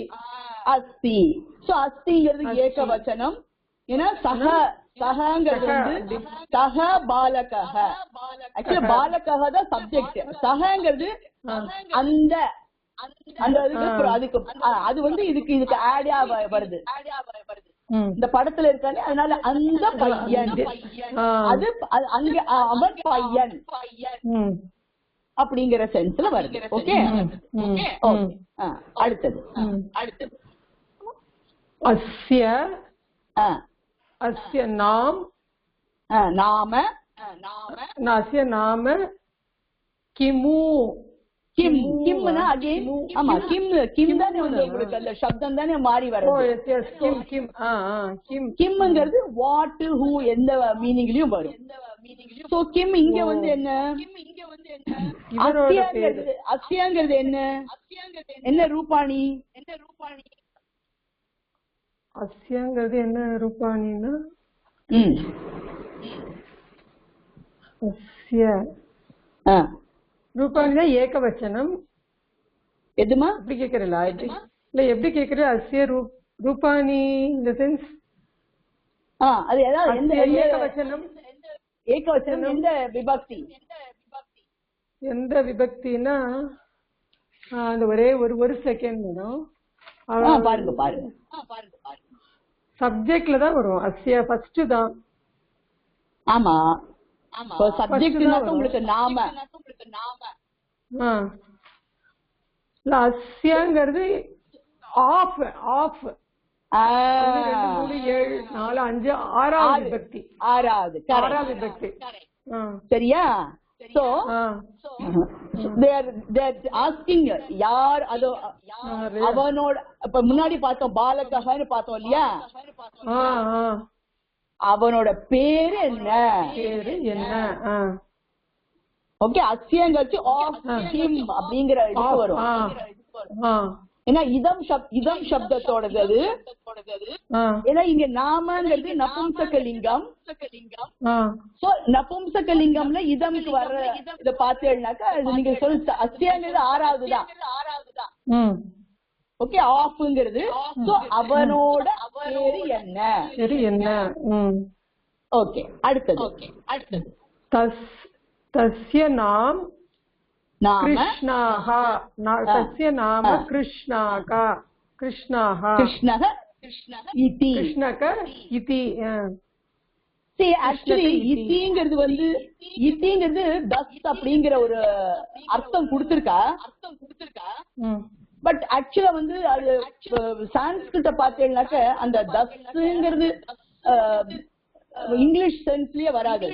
அஸ்தி. சோ அஸ்திங்கிறது ஏகவச்சனம். ஏன்னா சஹங்கிறது வந்து சஹ பாலகஹ. ஆக்சுவலி பாலகஹ தான் சப்ஜெக்ட். சஹங்கிறது அந்த அதுக்கு அது வந்து இதுக்கு ஆடா வருது. இந்த படத்துல இருக்கானே, அதனால அந்த பையன், அது அங்க அவன் பையன் அப்படிங்கிற சென்ஸ்ல வருது. ஓகே, அடுத்தது அஸ்ய அஸ்ய நாம் நாம அஸ்ய நாம கிமு கிம். கிம்னா அகைன் ஆமா கிம். கிம் தானே வந்து உங்களுக்கு அந்த சப்தம் தானே மாறி வருது. கிம் கிம் கிம் கிம்ங்கிறது வாட் ஹூ எந்த மீனிங்லயும் வரும். சோ கிம் இங்க வந்து என்ன, அஸ்யாங்கிறது என்ன, என்ன ரூபாணி, அஸ்யாங்கிறது என்ன ரூபாணின்னா அஸ்ய ரூபாணினா ஏகவச்சனம். எதுமா எப்படி கேக்குறீங்களா? இல்ல எப்படி கேக்குறது? அஸ்ய ரூபாணி இந்த சென்ஸ் அது ஏதாவது எந்த ஏகவச்சனம் ஏகவச்சனம் எந்த விபக்தி, எந்த விபக்தினா அந்த ஒரே ஒரு செகண்ட் வேணும். பாருங்க பாருங்க சப்ஜெக்ட்ல தான் வரும். அஸ்ய ஃபர்ஸ்ட் தான். ஆமா சப்ஜெக்ட்னா உங்களுக்கு நாம. அஸ்யங்கிறது ஆஃப் ஆஃப் 2 3 7 4 5 ஆறாவது விபக்தி. ஆறாவது விபக்தி. சரியா? So they are asking யார் அதோ அவனோட. இப்ப முன்னாடி பார்த்தோம் பாலகன்னு பார்த்தோம் இல்லையா? அவனோட பேரு என்ன, ஓகே. அஸ்யங்கிறது ஆஃப் ஹிம் அப்படிங்கிற இதுக்கு வரும். ஏன்னா இதம் சப்தத்தோடது அது. ஏன்னா இங்க நாமங்கிறது நபும்சகலிங்கம். சோ நபும்சகலிங்கம்ல இதம்க்கு வர்ற இத பார்த்தேன்னாக்கா நீங்க சொல்ல அஸ்யங்கிறது ஆறாவது தான். ஓகே, ஆஃப்ங்கிறது. சோ அவனோட பேரு என்ன. ஓகே, அடுத்தது தஸ்ய நாம் கிருஷ்ணாஹ. தஸ்ய நாம கிருஷ்ணாக. கிருஷ்ணாஹ இதி. கிருஷ்ணக இதி. ஆக்சுவலி இத்திங்கிறது வந்து இத்திங்கிறது தஸ் அப்படிங்கிற ஒரு அர்த்தம் கொடுத்திருக்கா. பட் ஆக்சுவலா வந்து அது சான்ஸ்கிரிட்ட பார்த்தேன்னாக்க அந்த தஸ்ங்கிறது இங்கிலீஷ் சென்ஸ்லயே வராது.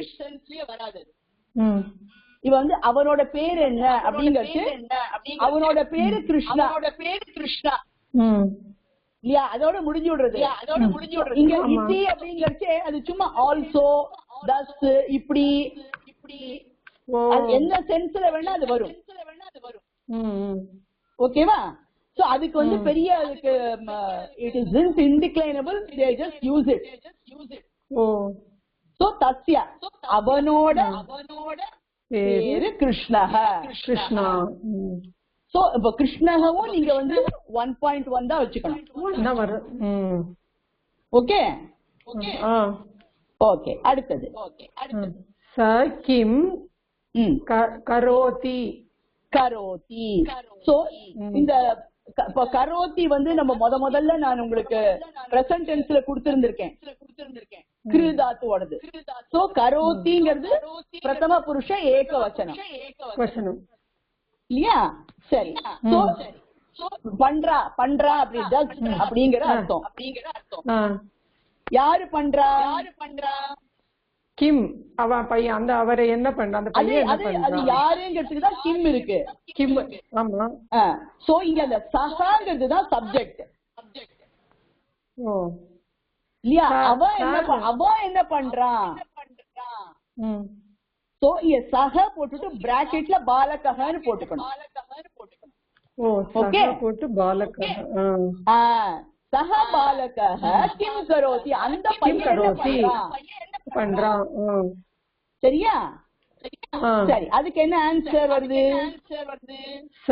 இவ வந்து அவனோட பேரு என்ன அப்படிங்கிறது, அவனோட பேரு கிருஷ்ணா இல்லையா, அதோட முடிஞ்சு விடுறது. இங்க இத்தி அப்படிங்கறச்சே அது சும்மா ஆல்சோ தஸ் இப்படி எந்த சென்ஸ்ல வேணா அது வரும். ஓகேவா? சோ அதுக்கு வந்து பெரிய அதுக்கு it is indeclinable, they just use it. So தஸ்ய அவனோட பேரு கிருஷ்ணஹ. கிருஷ்ணா. சோ இப்ப கிருஷ்ணகவும் நீங்க வந்து 1.1 தான் வச்சுக்கணும். ஓகே ஓகே, அடுத்தது ச கிம் கரோதி. சோ இந்த கரோதி வந்து நம்ம முதல்ல நான் உங்களுக்கு பிரசன்ட் டென்ஸ்ல கொடுத்திருந்திருக்கேன் கிருதாத்துவோடது. சோ கரோதிங்கிறது பிரதம புருஷ ஏகவச்சனம் இல்லையா? சரி, பண்றா அப்படி டஸ் அப்படிங்கிற அர்த்தம். யாரு பண்றா? கிம் அவன் பையன். அந்த அவரை என்ன பண்ற, அந்த பையன் என்ன பண்றான், அது யாருங்கிறதுக்கு தான் கிம் இருக்கு. கிம். ஆமா. சோ இங்க அந்த சஹாங்கிறது தான் சப்ஜெக்ட் இல்லையா? அவன் என்ன பண்றான். சோ இங்க சஹ போட்டுட்டு பிராக்கெட்ல பாலகன்னு போட்டுக்கணும். ஓகே, போட்டு பாலகஹ. சஹ பாலகஹ கிம் கரோதி. அந்த பையன் பண்றான். சரியா? சரி, அதுக்கு என்ன ஆன்சர் வருது? ச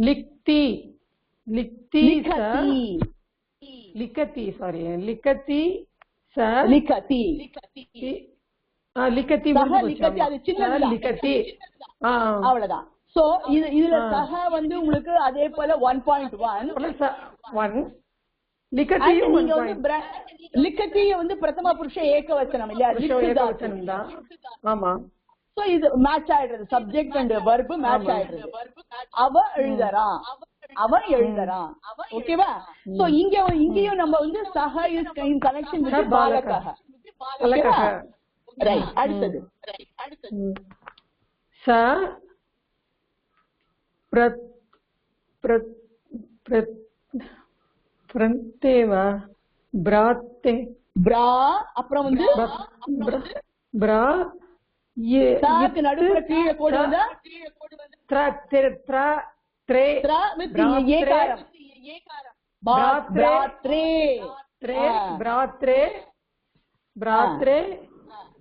லிக்தி. லிக்கதி. சாரி, லிக்கதி. ச லிக்கதி. லிக்கதி. அது சின்னது லிக்கதி. அவ்வளவுதான். சோ இதுல சஹ வந்து உங்களுக்கு அதே போல 1.1 லிகதியும் நீங்க வந்து லிக்கத்திய வந்து பிரதம புருஷ ஏகவச்சனம் இல்லையா? ஏகவச்சனம் தான். ஆமா. சோ இது மேட்ச் ஆயிடுறது, சப்ஜெக்ட் அண்ட் வெர்ப் மேட்ச் ஆயிடுறது. அவ எழுதறான், அவன் எழுதறான். ஓகேவா? சோ இங்கேயும் நம்ம வந்து சஹ இஸ் இன் கனெக்ஷன் வித் பாலகஹ. பாலகஹ. ரைட். அடுத்தது ச பிரந்தேவா பிராத்தே பிரா அப்புறம் வந்து பிரா சாக்கு நடுவுல கீழே கோடு வந்தா த்ர த்ர த்ரே த்ரா வித் ஏகாரம். பிராத்ரே த்ரே பிராத்ரே பிராத்ரே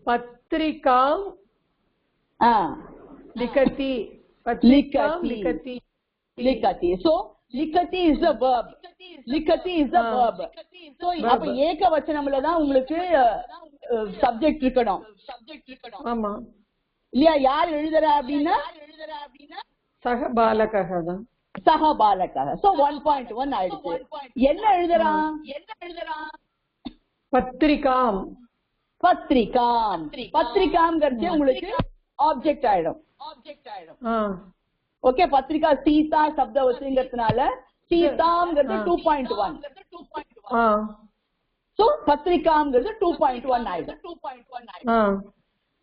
பத்ரிகாம் லிகதி. பத்ரிகாம் லிகதி. லிகதி. So லிகதி is a verb. லிகதி is a verb. So அப்ப ஏகவச்சனம்ல தான் உங்களுக்கு சப்ஜெக்ட் இருக்கணும். ஆமா இல்லையா? யார் எழுதுறா அப்படின்னா சக பாலகஹ தான். சக பாலகஹ. So 1.1 ஆயிடுச்சு. என்ன எழுதுறான்? பத்ரிகாம். பத்ரிகாம். பத்ரிகாம்ங்கிறது உங்களுக்கு ஆப்ஜெக்ட் ஆயிடும். ஓகே. பத்ரிகா சீதா சப்த வச்சுங்கிறதுனால சீதாங்கிறது 2.1. சோ பத்ரிகாம்ங்கிறது 2.1 ஆயிடும்.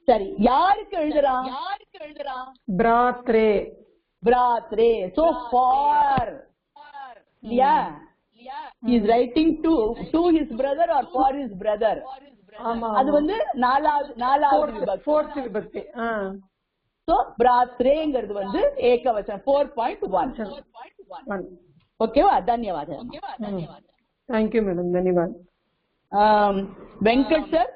சரி, யாருக்கு எழுதுறான்? பிராத்ரே. பிராத்ரே. சோ ஃபார் இல்லையா? he is writing to his brother or for his brother. ஆமா. அது வந்து நாலாவது விபக்தி. fourth விபக்தி. சோ பிராத்ரேங்கிறது வந்து ஏகவச்சனம் 4.1. ஓகேவா? தன்யவாதம். Thank you madam. தன்யவாத். Venkat sir.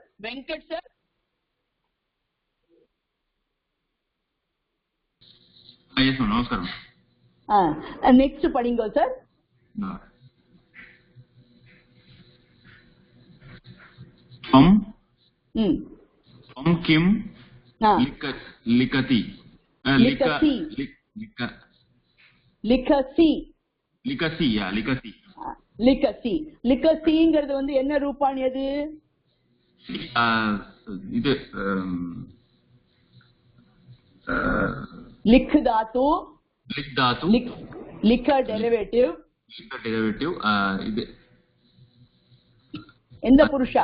yes ma'am, namaskaram. Next படிங்க சார். त्वं किं लिखति லிகசிங்கிறது வந்து என்ன ரூபாணி? அது இது லிக் தாத்து. லிக் டெரிவேட்டிவ். இது எந்த புருஷா?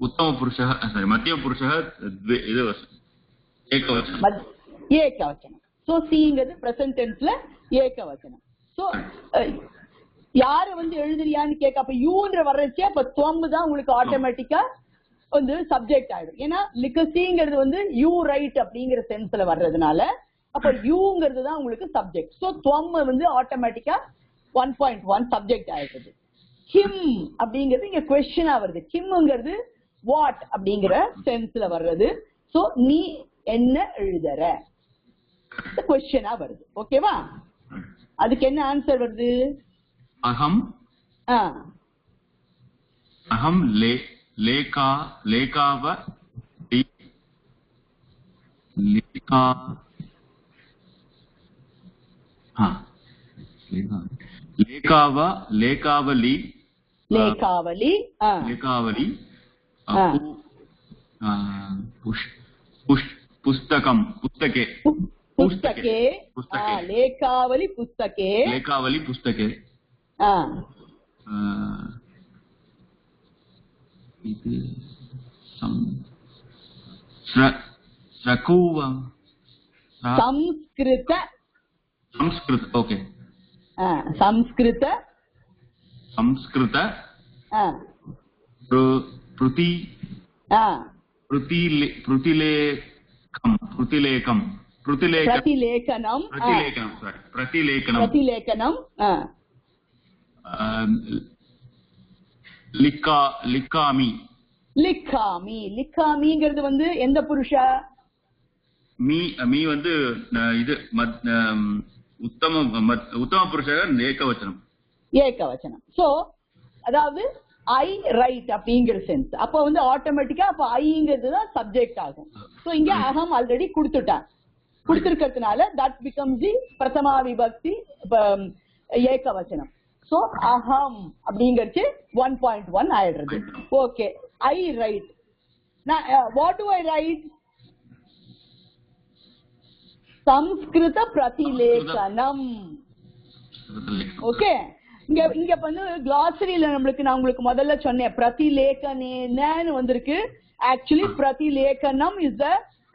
उत्तम पुरुषः सारी मध्यम पुरुषः இது ஏகவச்சனம். ஏகவச்சனம். சோ சீங்கிறது பிரசன்ட் டென்ஸ்ல ஏகவச்சனம். சோ யாரு வந்து எழுதுறியான்னு கேட்க, அப்ப யூன்ற வர்றச்சே அப்ப துவம் தான் உங்களுக்கு ஆட்டோமேட்டிக்கா வந்து சப்ஜெக்ட் ஆயிடும். ஏன்னா லிகசிங்கிறது வந்து யூ ரைட் அப்படிங்கிற சென்ஸ்ல வர்றதுனால அப்ப யூங்கிறது தான் உங்களுக்கு சப்ஜெக்ட். சோ துவம் வந்து ஆட்டோமேட்டிக்கா 1.1 சப்ஜெக்ட் ஆயிடுது. கிம் அப்படிங்கிறது இங்க கொஸ்டினா வருது. கிம்ங்கிறது வாட் அப்படிங்கிற சென்ஸ்ல வர்றது. சோ நீ என்ன எழுதுற கொஸ்டினா வருது. ஓகேவா? அதுக்கு என்ன ஆன்சர் வருது? அகம் लेखाव लेखावली पुस्तकम पुस्तके लेखावली पुस्तके प्रतिलेखनम लिखामीங்கிறது வந்து எந்த புருஷா? மீ வந்து இது உத்தம புருஷ ஏகவச்சனம். சோ அதாவது ஐ ரைட் அப்படிங்கிற சென்ஸ். அப்ப வந்து ஆட்டோமேட்டிக்கா அப்ப ஐங்கிறது தான் சப்ஜெக்ட் ஆகும். சோ இங்க அகம் ஆல்ரெடி கொடுத்திருக்கிறதுனால தட் பிகம்ஸ் தி பிரதமா விபக்தி ஏகவச்சனம். சோ அகம் அப்படிங்கிறது 1.1 ஆயிடுறது. Okay, I write. What do I write? சம்ஸ்கிருத பிரதிலேகனம். ஓகே, இங்க வந்து கிளாசரியில நான் உங்களுக்கு முதல்ல சொன்னேன் பிரதிலேகனேன்னு வந்திருக்கு. ஆக்சுவலி பிரதிலேகனம் இஸ்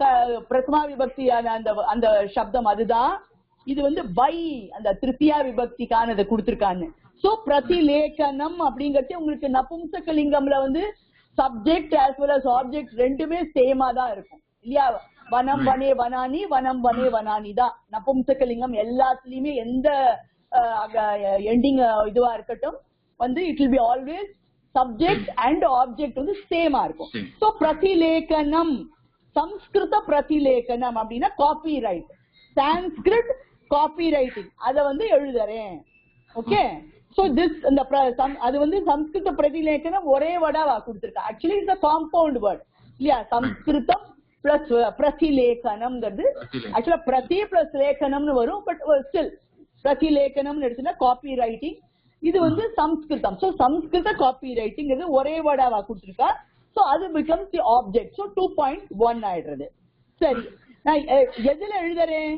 த பிரதமா விபக்தி அந்த சப்தம் அதுதான். இது வந்து பை அந்த திருத்தியா விபக்திக்கானதை கொடுத்திருக்காங்க. சோ பிரதிலேகனம் அப்படிங்கறது உங்களுக்கு நபும்சகலிங்கம்ல வந்து subject as well as object ரெண்டுமே சேமா தான் இருக்கும் இல்லையா? வனம் வனே வனானி, வனம் வனே வனானி தான் நபும்சகலிங்கம். எல்லாத்துலயுமே எந்த எண்டிங் இதுவா இருக்கட்டும் வந்து it will be always subject and object வந்து சேமா இருக்கும். சோ பிரதிலேகனம், சம்ஸ்கிருத பிரதிலேகனம் அப்படின்னா copyright, Sanskrit copy writing, அதை வந்து எழுதுறேன். ஓகே, சோ திஸ் அது வந்து சம்ஸ்கிருத பிரதிலேகனம் ஒரே வேர்டா கொடுத்திருக்கா. Actually it's a compound word இல்லையா? சம்ஸ்கிருதம் பிளஸ் பிரதிலேகனம்ங்கிறது ஆக்சுவலா பிரதி பிளஸ் லேகனம்னு வரும். பட் ஸ்டில் பிரதிலேகனம்னு எடுத்துனா காப்பி ரைட்டிங். இது வந்து சம்ஸ்கிருதம். சோ சம்ஸ்கிருத காப்பி ரைட்டிங் ஒரே வேர்டாவா கொடுத்திருக்கா. சோ அது becomes the object. So 2.1 ஆயிடுறது. சரி, நான் எதுல எழுதுறேன்?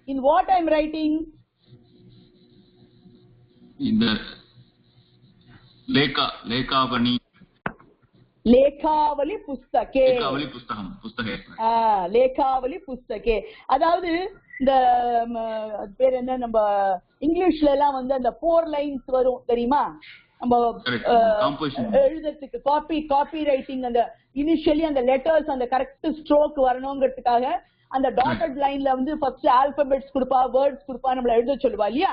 In what I am writing? இந்த லேகாவணி லேகாவலி புஸ்தகே. லேகாவலி புஸ்தகே அதாவது இந்த பேர் என்ன, நம்ம இங்கிலீஷ்ல எல்லாம் வந்து அந்த 4 லைன்ஸ் வரும் தெரியுமா? நம்ம எழுதுறதுக்கு காப்பி ரைட்டிங் அந்த இனிஷியலி அந்த லெட்டர்ஸ் அந்த கரெக்ட் ஸ்ட்ரோக் வரணுங்கிறதுக்காக அந்த டாட்டட் லைன்ல வந்து ஃபர்ஸ்ட் ஆல்பபெட்ஸ் கொடுப்பா, வேர்ட்ஸ் கொடுப்பா, நம்மள எழுத சொல்லுவா இல்லையா?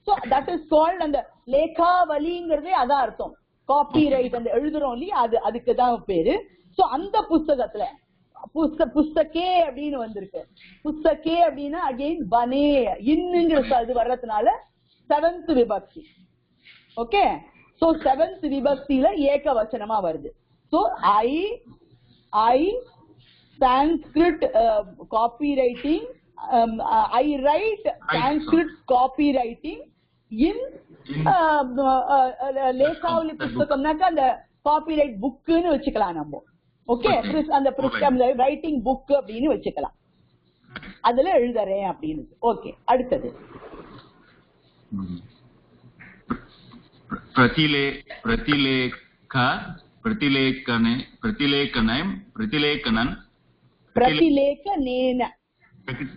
சோ தட் இஸ் கால்ட் அந்த லேகாவலிங்கிறதே அதான் அர்த்தம். காப்பி ரைட் அந்த எழுதுறோம் இல்லையா, அதுக்குதான் பேரு. சோ அந்த புஸ்தகத்துல புஸ்தகே அப்படின்னு வந்திருக்கு. புஸ்தகே அப்படின்னா அகைன் பனே இன்னுங்கிற அது வர்றதுனால 7th விபக்தி. ஓகே, சோ 7th விபக்தியில ஏக வச்சனமா வருது. So I Sanskrit copy writing, I write Sanskrit copy writing in லேகாவலி புஸ்தகம்னாக்க அந்த காப்பிரைட் புக்குன்னு வச்சுக்கலாம் நம்ம. ஓகே, அந்த ரைட்டிங் புக் அப்படின்னு வச்சுக்கலாம். அதுல எழுதுறேன் அப்படின்னு. ஓகே, அடுத்தது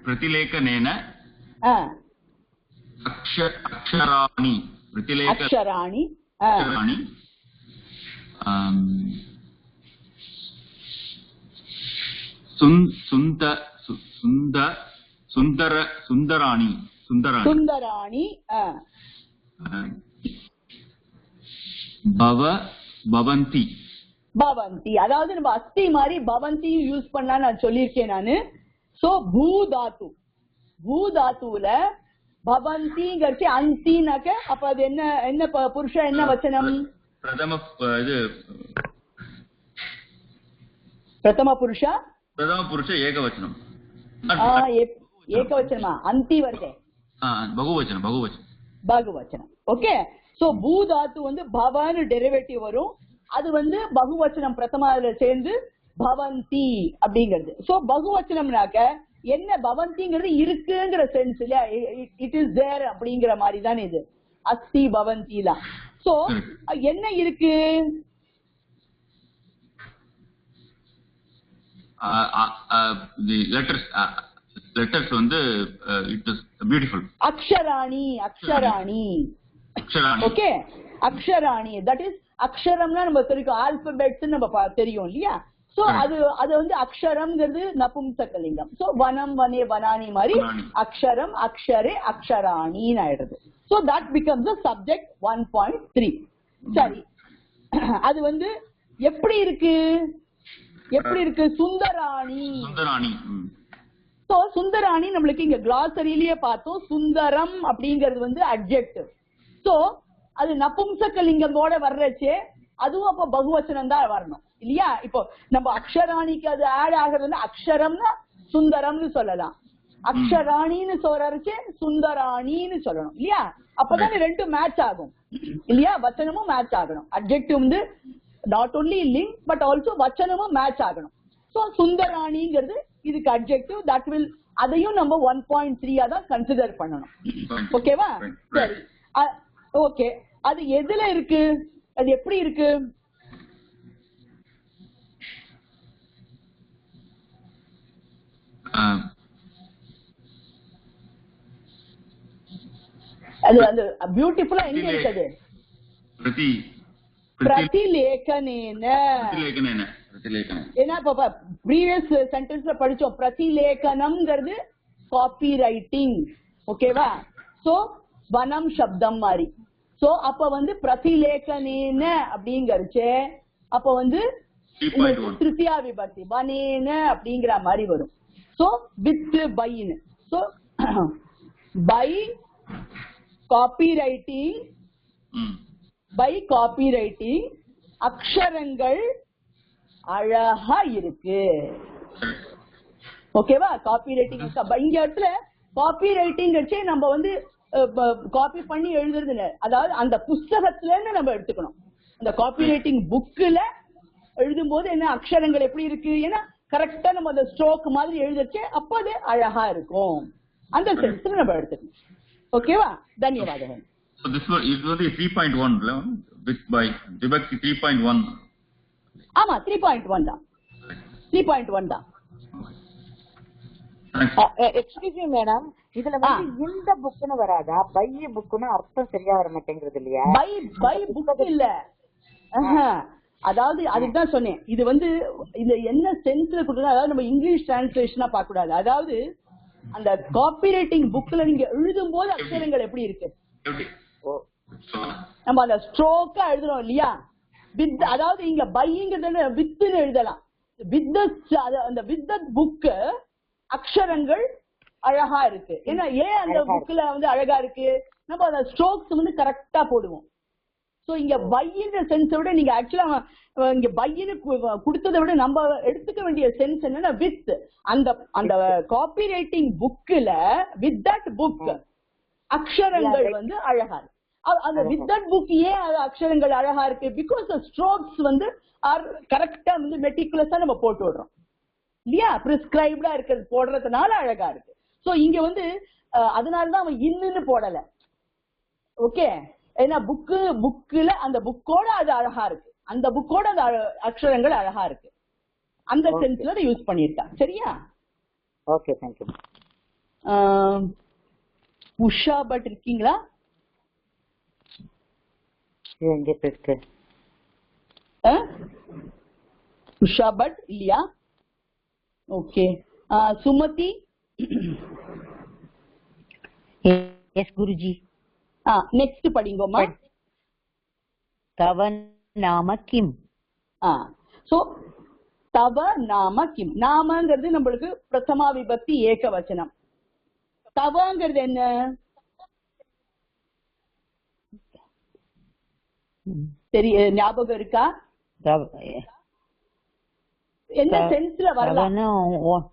பிரதிலேகனேன அக்ஷராணி அக்ஷராணி சுந்தராணி பவந்தி. அதாவது நம்ம அஸ்தி மாதிரி பவந்தியும் யூஸ் பண்ணலாம் நான் சொல்லியிருக்கேன் நானு. சோ பூதாத்துல பவந்திங்கிறது அந்தினாக்க அப்ப அது என்ன புருஷ என்ன வச்சனம்? பிரதம புருஷ ஏகவச்சனம். ஏகவச்சனமா? அந்தி வருதே பகுவச்சனம். ஓகே, சோ பூதாத்து வந்து பவன்னு டெரிவேட்டிவ் வரும். அது வந்து பகுவச்சனம் பிரதமால சேர்ந்து பவந்தி அப்படிங்கிறது. சோ பகுவச்சனம்னாக்க என்ன? பவந்திங்கிறது இருக்குங்கிற சென்ஸ் இல்லையா? இட் இஸ் தேர் அப்படிங்கிற மாதிரி தானே இது அஸ்தி பவந்திலாம். சோ என்ன இருக்கு? லெட்டர்ஸ் வந்து இட் இஸ் பியூட்டிஃபுல். அக்ஷராணி. ஓகே, அக்ஷராணி தட் இஸ் அக்ஷரம்னா நம்ம தெரியும், ஆல்பபெட்ஸ் நம்ம தெரியும் இல்லையா? சோ அது வந்து அக்ஷரம்ங்கிறது நபும்சகலிங்கம். சோ வனம் வனே வனானி மாதிரி அக்ஷரம் அக்ஷரே அக்ஷராணின்னு ஆயிடுறது. So that becomes the subject 1.3. சரி, அது வந்து எப்படி இருக்கு? சுந்தராணி. சோ சுந்தராணி நம்மளுக்கு இங்க கிளாசரியிலேயே பார்த்தோம். சுந்தரம் அப்படிங்கிறது வந்து அட்ஜெக்டிவ். சோ அது நபும்சகலிங்கமோட வர்றச்சே அதுவும் அப்ப பகுவச்சனம் தான் வரணும் இல்லையா? இப்போ நம்ம அக்ஷராணிக்கு அது ஆட் ஆகிறது அக்ஷரம்னா சுந்தரம்னு சொல்லலாம். அக்ஷராணின்னு சொல்றச்சே சுந்தராணின்னு சொல்லணும் இல்லையா? அப்பதானே ரெண்டும் மேட்ச் ஆகும் இல்லையா? வச்சனமும் மேட்ச் ஆகணும். அட்ஜெக்டிவ் வந்து நாட் ஓன்லி லிங்க் பட் ஆல்சோ வச்சனமும் மேட்ச் ஆகணும். சோ சுந்தராணிங்கிறது இதுக்கு அட்ஜெக்டிவ், தட் வில் அதையும் நம்ம 1.3 தான் கன்சிடர் பண்ணணும். ஓகேவா? சரி, ஓகே. அது எதுல இருக்கு, அது எப்படி இருக்கு? அது அந்த பியூட்டிஃபுல்லா எங்க இருக்குது? பிரதிலேகனேன. ஏன்னா இப்ப ப்ரீவியஸ் சென்டென்ஸ்ல படிச்சோம், பிரதிலேகனம்ங்கிறது காப்பி ரைட்டிங். ஓகேவா? சோ வனம் சப்தம் மாதிரி. சோ அப்ப வந்து பிரதிலேகனேன அப்படிங்கறச்சு அப்ப வந்து திருத்தியா விபக்தி வனேன அப்படிங்கிற மாதிரி வரும். சோ வித் பைன்னு. So by copywriting, by copywriting அக்ஷரங்கள் அழகா இருக்கு. ஓகேவா? காப்பி ரைட்டிங் இங்க இடத்துல காப்பி ரைட்டிங் வச்சு நம்ம வந்து காப்பி பண்ணி எழுதுறது இல்ல, அதாவது அந்த புஸ்தகத்துல இருந்து நம்ம எடுத்துக்கணும். அந்த காப்பி ரைட்டிங் புக்ல எழுதும் போது என்ன அக்ஷரங்கள் எப்படி இருக்கு, ஏன்னா கரெக்டா நம்ம அந்த ஸ்ட்ரோக் மாதிரி எழுதிச்சு அப்ப அது அழகா இருக்கும். அந்த சென்ஸ்ல நம்ம எடுத்துக்கணும். ஓகேவா? தன்யவாதம். So this was it was 3.1 with by vibhakti 3.1. ஆமா 3.1 தான். 3.1 தான். எக்ஸ்கியூஸ் மீ மேடம், இதுல வந்து இந்த புக்னு வராதா? பை புக்னு அர்த்தம் சரியா வர மாட்டேங்கிறது இல்லையா? பை புக் இல்ல. அதாவது அதுதான் சொன்னேன், இது வந்து இது என்ன சென்ஸ்ல கொடுத்தா, அதாவது நம்ம இங்கிலீஷ் டிரான்ஸ்லேஷனா பார்க்க கூடாது. அதாவது அந்த காப்பிரைட்டிங் புக்ல நீங்க எழுதும் போது அக்ஷரங்கள் எப்படி இருக்கு, நம்ம அந்த ஸ்ட்ரோக்கா எழுதுறோம் இல்லையா? வித், அதாவது இங்க பைங்கிறது வித்துன்னு எழுதலாம். அந்த வித் புக் அக்ஷரங்கள் அழகா இருக்கு. ஏன்னா ஏன் அந்த புக்ல வந்து அழகா இருக்கு, நம்ம அந்த ஸ்ட்ரோக்ஸ் வந்து கரெக்டா போடுவோம். சோ இங்க பையின்ற சென்ஸை விட நீங்க ஆக்சுவலா இங்க பையின்னு கொடுத்ததை விட நம்ம எடுத்துக்க வேண்டிய சென்ஸ் என்னன்னா வித். அந்த காப்பி ரைட்டிங் புக்ல வித் தட் புக் அக்ஷரங்கள் வந்து அழகா இருக்கு. அந்த வித் தட் புக் ஏன் அக்ஷரங்கள் அழகா இருக்கு? பிகாஸ் ஸ்ட்ரோக்ஸ் வந்து கரெக்டா வந்து மெட்டிகுலஸா நம்ம போட்டு விடுறோம் இல்லையா? பிரிஸ்கிரைப்டா இருக்கிறது போடுறதுனால அழகா இருக்கு. சோ இங்க வந்து அதனாலதான் அவன் இன்னுன்னு போடல. ஓகே, ஏன்னா புக்குல அந்த புக்கோட அது அழகா இருக்கு, அந்த புக்கோட அந்த அக்ஷரங்கள் அழகா இருக்கு. அந்த சென்ஸ்ல யூஸ் பண்ணிருக்கான். சரியா? Okay, thank you. உஷா பட் இருக்கீங்களா? உஷா பட் இல்லையா? Okay. Sumathi? Yes Guruji. Next படிங்கோமா. தவ நாம கிம். சோ தவ நாம கிம். நாமங்கிறது நம்மளுக்கு பிரதமா விபக்தி ஏக வச்சனம். தவங்கிறது என்ன? சரி, ஞாபகம் இருக்கா? என்ன சென்ஸ்ல வரலாம்?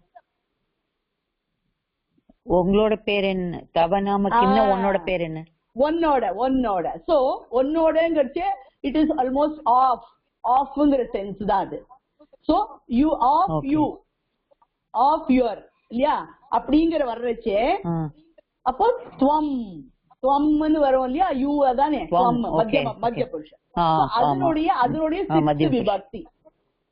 உங்களோட பேர் என்ன? தவ நாம கிம்னா உன்னோட பேர் என்ன? ஒன்னோட. சோ ஒன்னோடங்கிறச்சு இட் இஸ் ஆல்மோஸ்ட் ஆஃப்ங்கிற சென்ஸ் தான் அது. So you of you of your இல்லையா அப்படிங்கிற வர்றச்சே அப்போ துவம்னு வரும் இல்லையா? யூ அதானே மத்திய புருஷன். அதனுடைய சிக்ஸ்த் விபக்தி.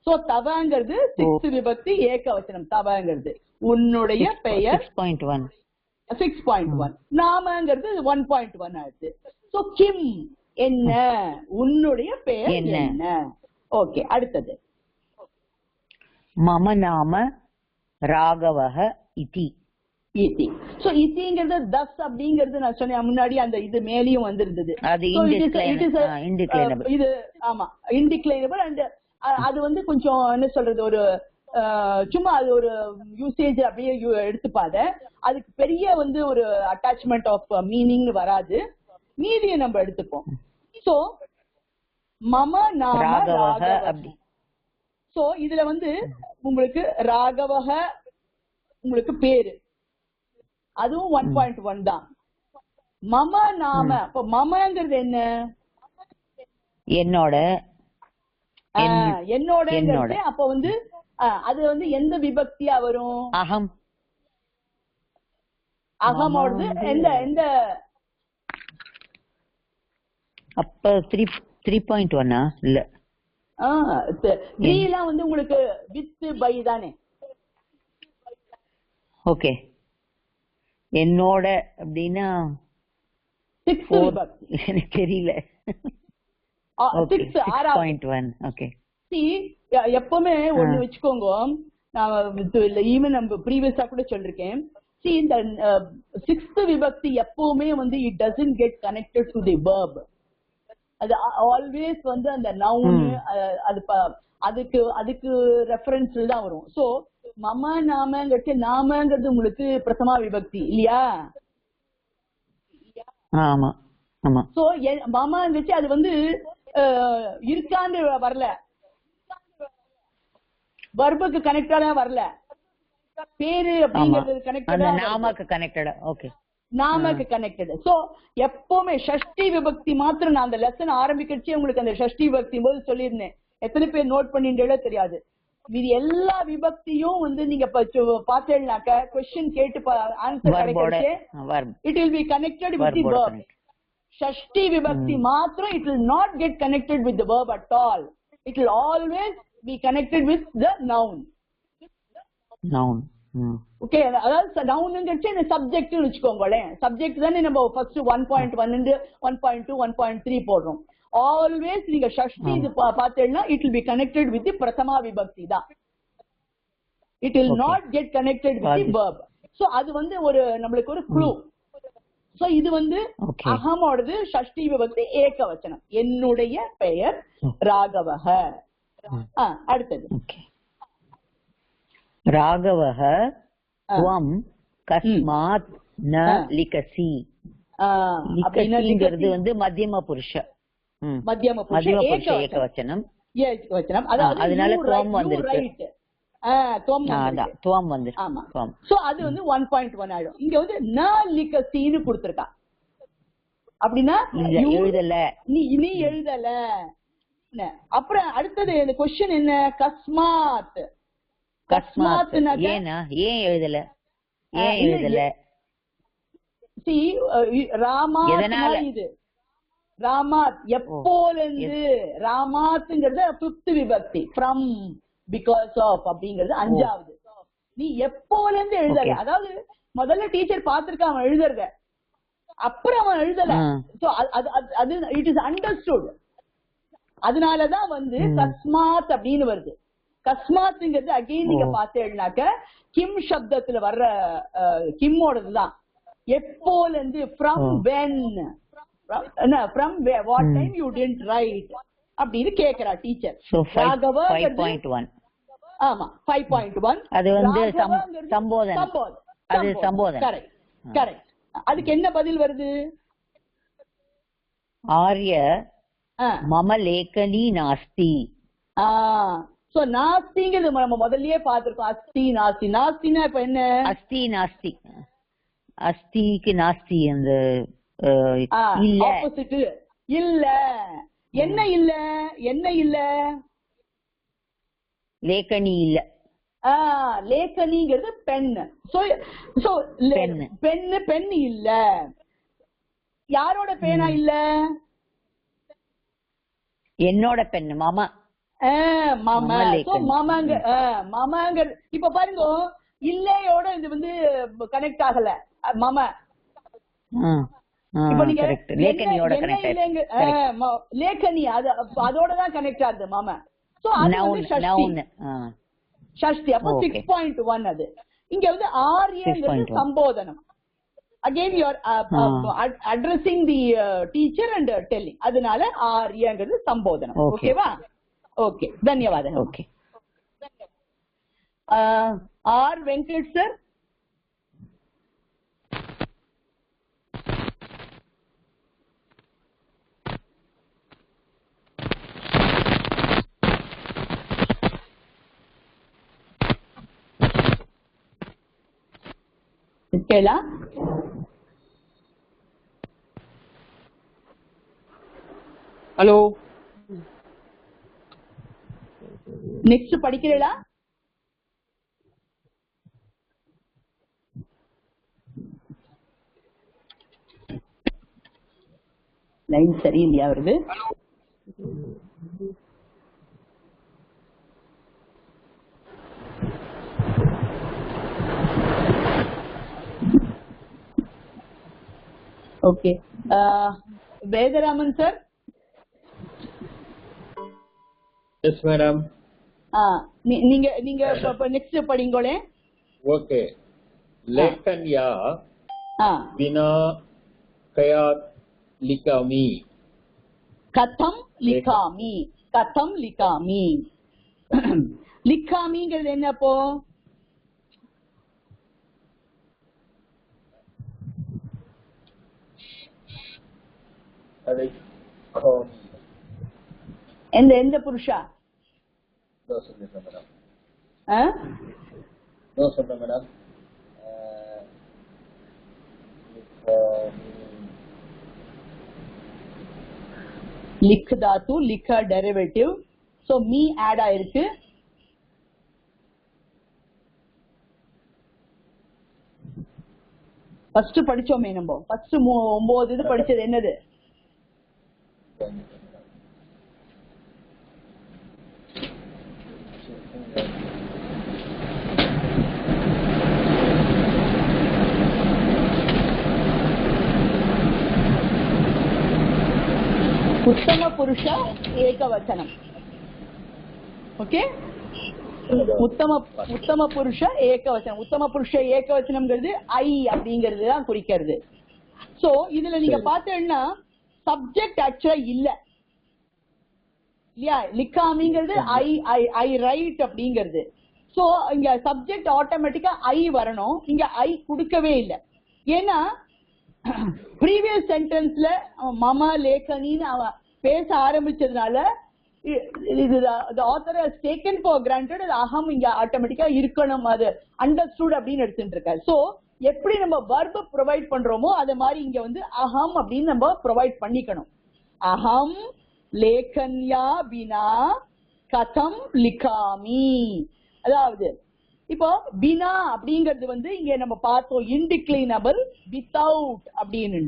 சோ தவங்கிறது சிக்ஸ்த் விபக்தி ஏக வச்சனம். தவங்கிறது உன்னுடைய பெயர் 6.1. நாமங்கிறது 1.1 ஆயிடுச்சு. சோ கிம் என்ன, உன்னுடைய பெயர் என்ன? ஓகே, அடுத்தது மம நாம ராகவஹ இதி. சோ இதிங்கிறது தஸ் அப்படிங்கிறது நான் சொன்னேன் முன்னாடி, அந்த இது மேலேயும் வந்திருந்தது. இது ஆமா இன்டிக்ளைனபிள். அண்ட் அது வந்து கொஞ்சம் என்ன சொல்றது, ஒரு சும்மா அது ஒரு யூசேஜ் அப்படியே எடுத்துப்பாத, அதுக்கு பெரிய வந்து ஒரு அட்டாச்மெண்ட் ஆஃப் மீனிங் வராது. மீதியை நம்ம எடுத்துப்போம். சோ மம நாம ராகவஹ. சோ இதுல வந்து உங்களுக்கு ராகவஹ உங்களுக்கு பேரு, அதுவும் 1.1 தான். மம நாம. அப்ப மமங்கிறது என்ன? என்னோட. என்னோட. அப்ப வந்து அது வந்து எந்த விபக்தியா வரும்? அகம். அகமோடது எந்த எந்த? அப்ப 3.1 இல்ல 3 வந்து உங்களுக்கு வித் பை தானே? ஓகே. என்னோட அப்படின்னா 6 விபக்தி. எனக்கு தெரியல. 6.1. ஓகே. எப்பவுமே ஒண்ணு வச்சுக்கோங்க, நான் ஈவன் நம்ம ப்ரீவியஸா கூட சொல்லிருக்கேன். இந்த 6th விபக்தி எப்பவுமே வந்து it doesn't get connected to the verb. அது ஆல்வேஸ் வந்து அந்த நவுன் அது அதுக்கு அதுக்கு ரெஃபரன்ஸ்ல தான் வரும். சோ மம நாமங்கிறது நாமங்கிறது உங்களுக்கு பிரதமா விபக்தி இல்லையா? ஆமா ஆமா. சோ மமங்கிறது அது வந்து இருக்கான்னு வரல, வர்புக்கு கனெக்டடா வரல, பேரு அப்படிங்கிறது கனெக்டடா, நாமக்கு கனெக்டடா. ஓகே, நாமக்கு கனெக்டட். சோ எப்பவுமே ஷஷ்டி விபக்தி மாத்திரம், நான் அந்த லெசன் ஆரம்பிக்கச்சே உங்களுக்கு அந்த ஷஷ்டி விபக்தி போது சொல்லியிருந்தேன், எத்தனை பேர் நோட் பண்ணிட்டே தெரியாது. இது எல்லா விபக்தியும் வந்து நீங்க பாத்தீங்கன்னாக்க கொஸ்டின் கேட்டு ஆன்சர் கிடைக்கிறச்சே it will be connected with the verb. ஷஷ்டி விபக்தி மாத்திரம் it will not get connected with the verb at all. It will always be connected with the noun. Noun. Okay, அதாவது நவுன்ங்கிறச்சு இந்த சப்ஜெக்ட்னு வச்சுக்கோங்களேன். சப்ஜெக்ட் தானே நம்ம ஃபர்ஸ்ட் 1.1 1.2 1.3 போடுறோம். ஆல்வேஸ் நீங்க ஷஷ்டி இது பாத்தீங்கன்னா it will be connected with தி பிரதமா விபக்தி தான். It will not get connected with the verb. So அது வந்து ஒரு நம்மளுக்கு ஒரு க்ளூ. சோ இது வந்து அகமோடது ஷஷ்டி விபக்தி ஏகவச்சனம். என்னுடைய பெயர் ராகவஹ. அடுத்தது ராகவஹ த்வம் கஸ்மாத் ந லிகசி. லிகசிங்கிறது வந்து மத்தியம புருஷ. மத்தியம புருஷ ஏகவச்சனம். அதனால த்வம் வந்திருக்கு. சோ அது வந்து 1.1 ஆயிடும். இங்க வந்து ந லிகசின்னு கொடுத்திருக்கா. அப்படின்னா எழுதல, நீ எழுதல. அப்புறம் அடுத்தது இந்த क्वेश्चन என்ன? கஸ்மாத். கஸ்மாத் ஏன் எழுதல? ஏன் எழுதல? ராமாத். இது ராமாத் எப்போலிருந்து. ராமாத்ங்கிறது 5th விபக்தி. ஃப்ரம், பிகாஸ் ஆஃப் அப்படிங்கிறது 5வது. நீ எப்போலிருந்து எழுதல, அதாவது முதல்ல டீச்சர் பாத்திருக்க அவன் எழுதுறத, அப்புறம் அவன் எழுதல. அது இட் இஸ் அண்டர்ஸ்டுட். அதனாலதான் வந்து கஸ்மாத் அப்படின்னு வருது. கஸ்மாத்ங்கிறது அகைன் நீங்க பாத்தீங்கன்னாக்க கிம் சப்தத்துல வர்ற கிம்மோடதுதான். எப்போலிருந்து, from when, from what time you didn't write அப்படின்னு கேக்குறா டீச்சர். ராகவ 5.1. ஆமா 5.1. அது வந்து சம்போதனம். அது சம்போதனம். Correct correct. அதுக்கு என்ன பதில் வருது? ஆர்ய மம லேகனி நாஸ்தி. சோ நாஸ்திங்கிறது நம்ம முதல்லயே பாத்துருக்கோம். அஸ்தி நாஸ்தி. நாஸ்தினா இப்ப என்ன? அஸ்தி நாஸ்தி. அஸ்திக்கு நாஸ்தி அந்த இல்ல, ஆப்போசிட். இல்ல. என்ன இல்ல? என்ன இல்ல? லேகனி இல்ல. லேகனிங்கிறது பென். சோ பென்னு, பென் இல்ல. யாரோட பேனா இல்ல? என்னோட பெண் மாமா. மாமாங்க. இப்ப பாருங்க, இல்லையோட இது வந்து கனெக்ட் ஆகல மாமா. இப்ப நீங்க லேகனி அதோடதான் கனெக்ட் ஆகுது மாமா. சோ அது வந்து ஷஷ்டி. அப்போ 6.1. அது இங்க வந்து ஆர்யங்கிறது சம்போதனம். Again you are addressing the teacher and telling. அதனால ஆர்யங்கிறது சம்போதனம். ஓகேவா? ஓகே, தன்யவாதம். ஓகே. R Venkat sir. கேளா? ஹலோ நெக்ஸ்ட் படிக்கிறீங்களா? லைன் சரியில்லையா வருது? Okay, Vedaraman sir. Yes madam. நீங்க நீங்க நெக்ஸ்ட் படிங்களே. ஓகே. லேக்கன்யா வினா கயாத் லிகாமி. கதம் லிகாமி. கதம் லிகாமி. லிகாமிங்கிறது என்னப்போ? எந்த எந்த புருஷா? மேடம் லிக் தாத்து, லிக் டெரிவேட்டிவ். சோ மீ ஆட் ஆயிருக்கு. ஃபர்ஸ்ட் படிச்சோமே நம்ம. ஃபர்ஸ்ட் 9 இது படிச்சது என்னது? உத்தம புருஷ ஏகவச்சனம். ஓகே, உத்தம புருஷ ஏகவச்சனம். உத்தம புருஷ ஏகவச்சனம்ங்கிறது ஐ அப்படிங்கிறது தான் குறிக்கிறது. சோ இதுல நீங்க பாத்தீங்கன்னா சப்ஜெக்ட் ஆக்சுவலா இல்ல இல்லையா? லிக்காமிங்கிறது ஐ ரைட் அப்படிங்கிறது. சோ இங்க சப்ஜெக்ட் ஆட்டோமேட்டிக்கா ஐ வரணும். இங்க ஐ கொடுக்கவே இல்லை. ஏன்னா ப்ரீவியஸ் சென்டென்ஸ்ல மம லேக்கனின்னு அவன் பேச ஆரம்பிச்சதுனால author has taken for granted அது அகம் இங்க ஆட்டோமேட்டிக்கா இருக்கணும், அது அண்டர்ஸ்டுட் அப்படின்னு எடுத்துட்டு இருக்காரு. சோ எப்படி நம்ம வர்ப ப்ரொவைட் பண்றோமோ அது மாதிரி இங்க வந்து அகம் அப்படின்னு நம்ம ப்ரொவைட் பண்ணிக்கணும். அகம் லேக்கன்யா பினா கதம் லிகாமி. அதாவது இப்போ பினா அப்படிங்கிறது வந்து இங்க நம்ம பார்த்தோம் இன்டிக்ளைனபிள், வித்தவுட் அப்படின்னு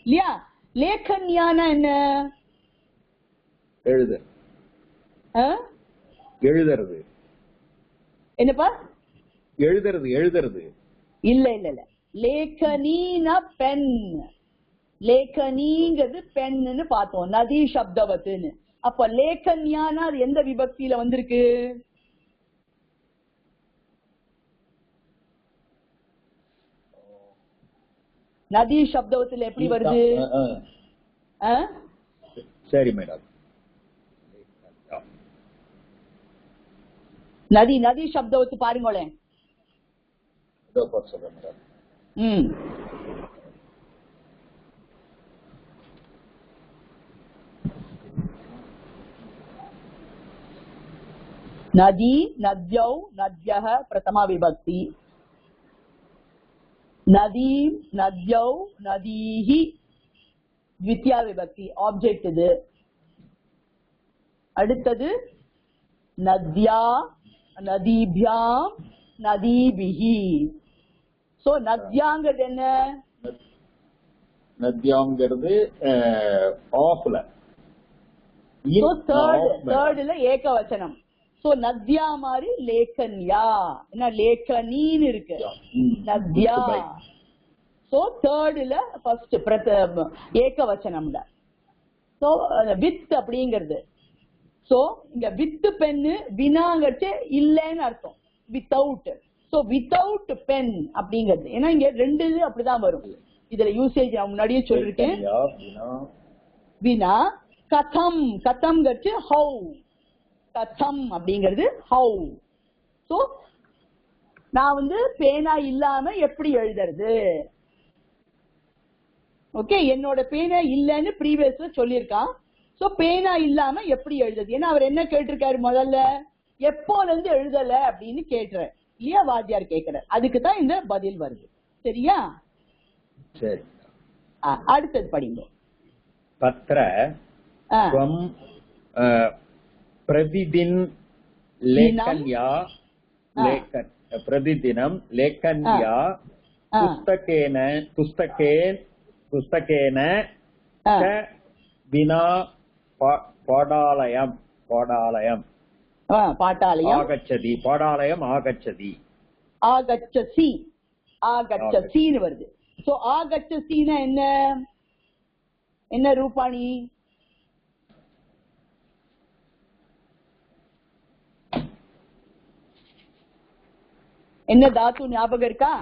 இல்லையா? லேக்கன்யானா என்ன? எழுதுறது. என்னப்பா? எழுதுறது. இல்ல இல்ல இல்ல, லேக்கனினா பென். லேக்கனிங்கிறது பென்னு பார்த்தோம், நதி சப்தவத்துன்னு. அப்ப லேக்கன்யானா அது எந்த விபக்தியில வந்திருக்கு? நதி சப்தவத்துல எப்படி வருது? சரி மேடம். நதி நதி சப்தவத்து பாருங்களேன். नदी नद्यौ नद्यः प्रथमा विभक्ति नदी नद्यौ नदीः द्वितीया विभक्ति ऑब्जेक्ट இது அடுத்தது नद्या नदीभ्याम नदीभिः சோ நத்யாங்கிறது என்ன நத்யாங்கிறது ஆஃப்ல சோ தேர்ட்ல ஏகவசனம் சோ நத்யா மாதிரி லேக்கன்யா என்ன லேக்கனின்னு இருக்கு நத்யா சோ தேர்ட்ல ஃபர்ஸ்ட் ஏகவசனம்ல சோ வித் அப்படிங்கிறது சோ இங்க வித் பென்னு வினாங்கட்டு இல்லன்னு அர்த்தம் வித்தவுட் சோ வித்தவுட் பென் அப்படிங்கிறது ஏன்னா இங்க ரெண்டு இது அப்படிதான் வரும் இதுல யூசேஜ் நான் முன்னாடியே சொல்லிருக்கேன் வினா கதம் கதம் கட்டு ஹவு கதம் அப்படிங்கிறது ஹவு சோ நான் வந்து பேனா இல்லாம எப்படி எழுதுறது ஓகே என்னோட பேனா இல்லன்னு ப்ரீவியஸ்ல சொல்லியிருக்கான் சோ பேனா இல்லாம எப்படி எழுதுறது ஏன்னா அவர் என்ன கேட்டிருக்காரு முதல்ல எப்போல இருந்து எழுதல அப்படின்னு கேட்டுறேன் இல்லையா வாத்தியார் கேட்கிறார் அதுக்குதான் இந்த பதில் வருது சரியா சரி அடுத்தது படிங்க பத்ர त्वं प्रतिदिन लेखन्या प्रतिदिनं लेखन्या पुस्तकेन च विना पाठालयम् आगच्छति पाठालयम् आगच्छति ஆகச்சசின்னு வருது. சோ ஆகச்சசினா என்ன ரூபாணி? என்ன தாத்து ஞாபகம் இருக்கா?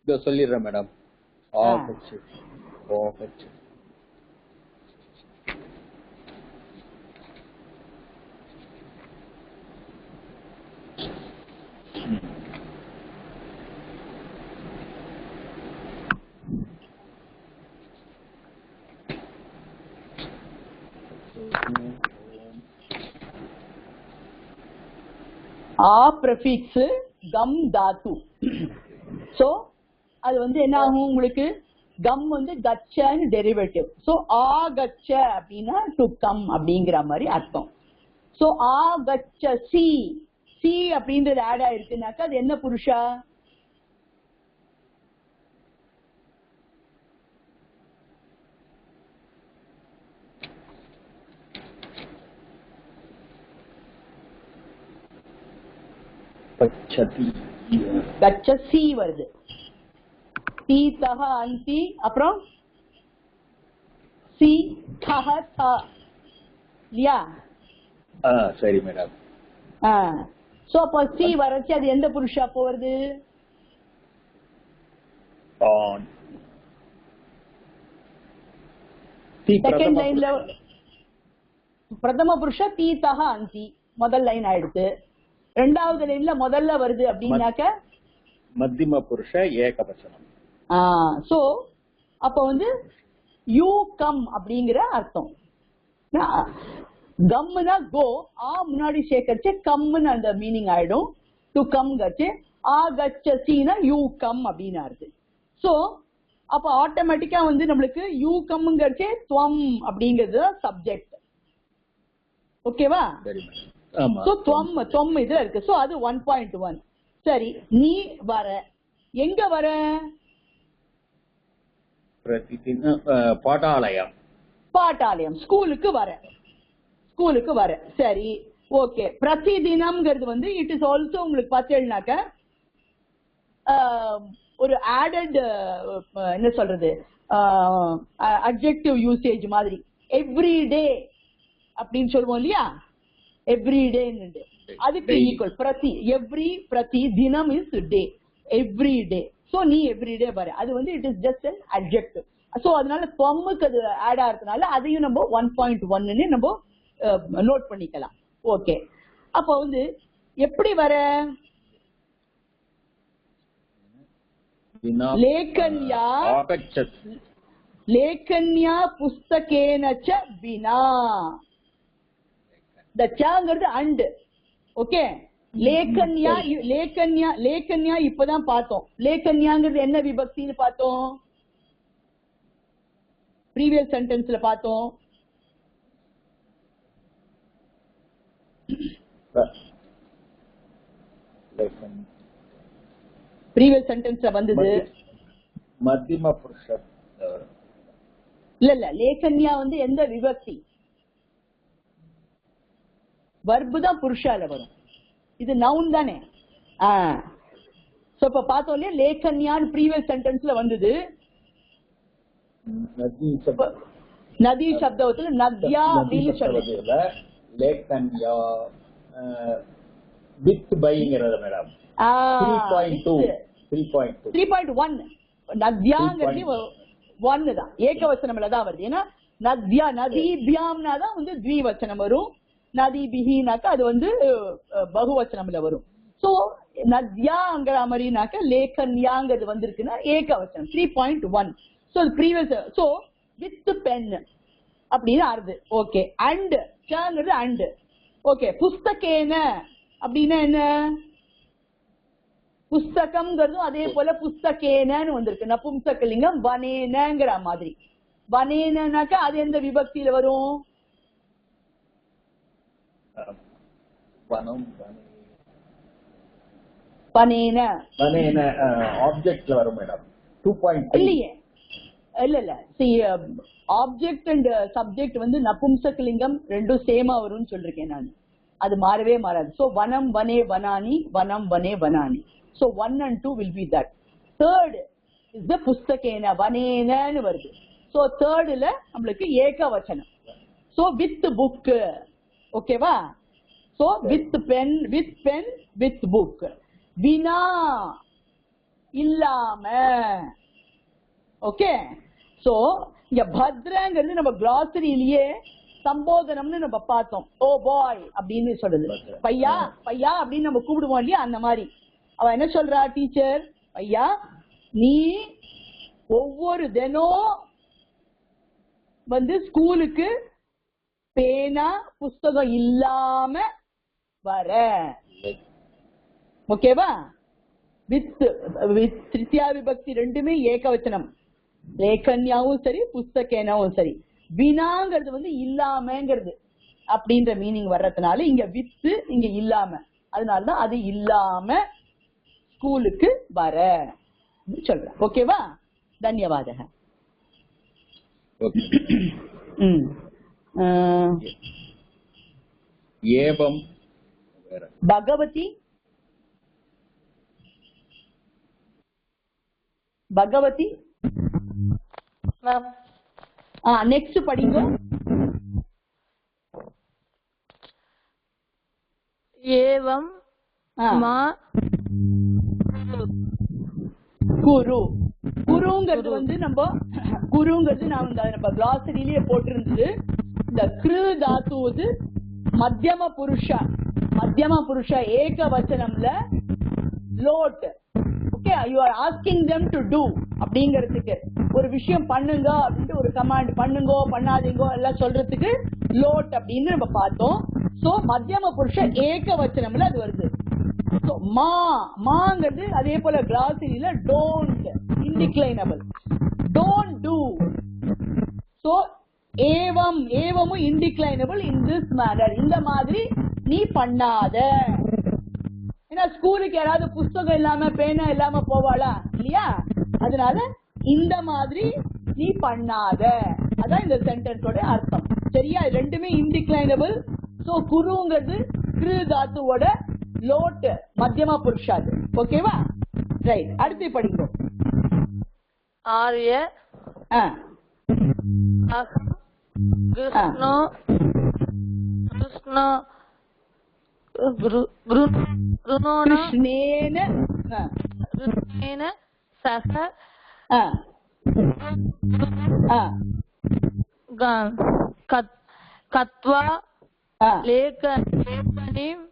இதோ சொல்லிடுறேன் மேடம். ஆ பிரஃபிக்ஸ் கம் தாத்து. சோ அது வந்து என்ன ஆகும் உங்களுக்கு? கம் வந்து கச்சன்னு டெரிவேட்டிவ். சோ ஆகச்ச அப்படின்னா டு கம் அப்படிங்கிற மாதிரி அர்த்தம். சோ ஆகச்ச சி சி அப்படின்றது ஆட் ஆயிருக்குனாக்கா அது என்ன புருஷா? கச்சசி வருது. தீதஹ அந்தி அப்புறம் சி தஹ த இல்லையா? சரி மேடம். சோ அப்ப சி வரச்சு அது எந்த புருஷா போறது? செகண்ட் லைன்ல பிரதம புருஷ தீதஹ அந்தி முதல் லைன் ஆயிடுச்சு. ரெண்டாவது லைன்ல முதல்ல வருது அப்படின்னாக்க மத்தியம புருஷ ஏகவசனம். சோ அப்ப வந்து யூ கம் அப்படிங்கிற அர்த்தம். கம்னா கோ, ஆ முன்னாடி சேர்க்கறச்சு கம்னு அந்த மீனிங் ஆயிடும். To come Kutch ஆகச்சசினா you come அப்படின்னு இருக்கு. சோ அப்ப ஆட்டோமேட்டிக்கா வந்து நம்மளுக்கு யூ கம்ங்கிறச்சே துவம் அப்படிங்கிறது சப்ஜெக்ட். ஓகேவா? சோ துவம் இதுல இருக்கு. சோ அது 1.1. சரி, நீ வர எங்க வர? பாட்டாலயம். பாட்டாலயம் ஸ்கூலுக்கு வர. சரி, ஓகே. பிரதி தினம்ங்கிறது வந்து இட் இஸ் ஆல்சோ உங்களுக்கு பார்த்தேன்னாக்க ஒரு ஆடட் என்ன சொல்றது அட்ஜெக்டிவ் யூசேஜ் மாதிரி. எவ்ரி டே அப்படின்னு சொல்லுவோம் இல்லையா? எவ்ரி டே அதுக்கு ஈக்குவல் பிரதி. பிரதி தினம் is day, every day. So நீ எவ்ரி டே வர, அது வந்து it is just an adjective. So அதனால தொம்முக்கு அது ஆட் ஆகிறதுனால அதையும் நம்ம 1.1 நம்ம நோட் பண்ணிக்கலாம். ஓகே, அப்போ வந்து எப்படி வர? லேக்கன்யா புஸ்தகேனச்ச வினா. இந்த சாங்கிறது அண்ட். ஓகே, லேக்கன்யா இப்பதான் பார்த்தோம். லேக்கன்யாங்கிறது என்ன விபக்தின்னு பார்த்தோம், ப்ரீவியஸ் சென்டென்ஸ்ல பார்த்தோம். ப்ரீவியஸ் சென்டென்ஸ்ல வந்தது மத்தியம புருஷ. இல்ல லேக்கன்யா வந்து எந்த விபக்தி? வர்பு தான் புருஷால வரும். இது நவுன் தானே. சோ இப்ப பார்த்தோம் இல்லையா, லேக்கன்யான்னு ப்ரீவியஸ் சென்டென்ஸ்ல வந்தது. நதி சப்தத்துல நத்யா அப்படின்னு சொல்லுது. லேக்கன்யா வித் பைங்கிறது மேடம். 3.1 நத்யாங்கிறது 1 தான், ஏகவசனம்ல தான் வருது. ஏன்னா நத்யா நதிபியாம்னா தான் வந்து த்விவச்சனம் வரும். நதிபிஹினாக்கா அது வந்து பகுவச்சனம்ல வரும். சோ நத்யாங்கிற மாதிரினாக்க லேக்கன்யாங்கிறது வந்திருக்குன்னா ஏகவச்சனம் 3.1. So previous so with pen அப்படின்னு ஆறுது. ஓகே, அண்ட் சாங்கிறது அண்ட். ஓகே, புஸ்தகேன அப்படின்னா என்ன? புஸ்தகம்ங்கிறதும் அதே போல புஸ்தகேனன்னு வந்திருக்கு. நபும்சகலிங்கம் வனேனங்கிற மாதிரி. வனேனாக்கா அது எந்த விபக்தியில வரும்? வனம் வனேன வனேன ஆப்ஜெக்ட்ல வரும் மேடம். 2.3 இல்லையே, இல்ல ஆப்ஜெக்ட் அண்ட் சப்ஜெக்ட் வந்து நபும்சகலிங்கம் ரெண்டும் சேமா வரும்னு சொல்லிருக்கேன் நான். அது மாறவே மாறாது. சோ வனம் வனே வனானி, வனம் வனே வனானி. So 1 and 2 will be that. Third is the புஸ்தகேன வனேனன்னு வருது. சோ தேர்ட்ல நம்மளுக்கு ஏகவச்சனம். சோ வித் புக், ஓகேவா? So with pen, with book. வினா இல்லாம, ஓகே. சோ இங்க பத்ரங்கிறது நம்ம கிளாசரியிலேயே சம்போதனம்னு நம்ம பார்த்தோம். ஓ பாய் அப்படின்னு சொல்றது, பையா பையா அப்படின்னு நம்ம கூப்பிடுவோம் இல்லையா, அந்த மாதிரி. அவ என்ன சொல்றா டீச்சர், பையா நீ ஒவ்வொரு தினம் வந்து ஸ்கூலுக்கு பேனா புஸ்தகம் இல்லாம வர, ஓகேவா? வித் திருத்தியா விபக்தி ரெண்டுமே ஏகவச்சனம். லேகன்யாவும் சரி புஸ்தகேனாவும் சரி. வினாங்கிறது வந்து இல்லாமங்கிறது அப்படின்ற மீனிங் வர்றதுனால இங்க வித்து இங்க இல்லாம, அதனாலதான் அது இல்லாம ஸ்கூலுக்கு வர சொல்ற, ஓகேவா? தன்யவாதக. ஏவம் பகவதி, பகவதி நெக்ஸ்ட் படிங்க. ஏவம் குரு. குருங்கிறது வந்து நம்ம கிளாசரியிலேயே போட்டிருந்தது. இந்த கிரு தாத்து மத்தியம புருஷ ஏகவச்சனம்ல லோட். Okay, you are asking them to do அப்படிங்கிறதுக்கு, ஒரு விஷயம் பண்ணுங்க அப்படின்ட்டு ஒரு கமாண்ட், பண்ணுங்கோ பண்ணாதீங்கோ எல்லாம் சொல்றதுக்கு லோட் அப்படின்னு நம்ம பார்த்தோம். சோ மத்தியம புருஷ ஏகவச்சனம்ல அது வருது. மாங்கிறது அதே போல கிளாசரியில don't, indeclinable, don't do. So ஏவமும் இன்டிக்ளைனபிள் இன் திஸ் மேனர், இந்த மாதிரி நீ பண்ணாத. ஏன்னா ஸ்கூலுக்கு யாராவது புஸ்தகம் இல்லாம பேனா இல்லாம போவாளா இல்லையா? அதனால இந்த மாதிரி நீ பண்ணாத, அதான் இந்த சென்டென்ஸோட அர்த்தம். சரியா? ரெண்டுமே இன்டிக்ளைனபிள். சோ குருங்கிறது கிரு தாத்துவோட லோட் மத்தியமா புருஷாது, ஓகேவா? ரைட், அடுத்து படிங்க. ஆர்ய கிருஷ்ணோ கிருஷ்ணேன சக கத்வா லேகனீம்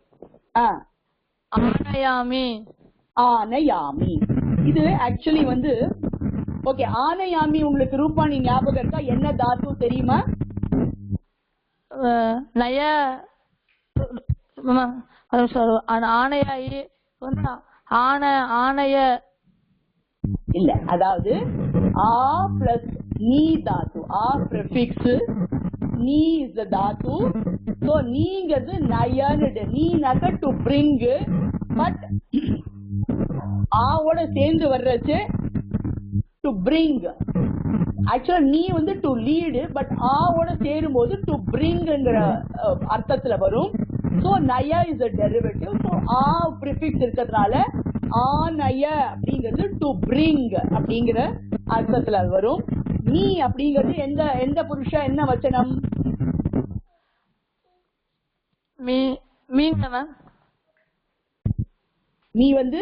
ஆனயாமி. இது ஆக்சுவலி வந்து ஓகே. ஆனயாமி உங்களுக்கு ரூபாணி ஞாபகம் இருக்கா? என்ன தாத்து தெரியுமா? நய ஆனையாயி ஆனைய இல்ல, அதாவது ஆ பிளஸ் நீ தாத்து. ஆ பிரிஃபிக்ஸ், நீ இஸ் த தாத்து. சோ நீங்கிறது நயனுடு, நீ நக டு பிரிங், பட் ஆவோட சேர்ந்து வர்றச்சு டு பிரிங். ஆக்சுவலா நீ வந்து டு லீடு, பட் ஆவோட சேரும் போது டு பிரிங்ங்கிற அர்த்தத்துல வரும். சோ நய இஸ் a derivative. சோ ஆ பிரிஃபிக்ஸ் இருக்கிறதுனால ஆனய அப்படிங்கிறது டு பிரிங் அப்படிங்கிற அர்த்தத்துல வரும். நீ அப்படிங்கிறது எந்த புருஷ என்ன வச்சனம்? நீ வந்து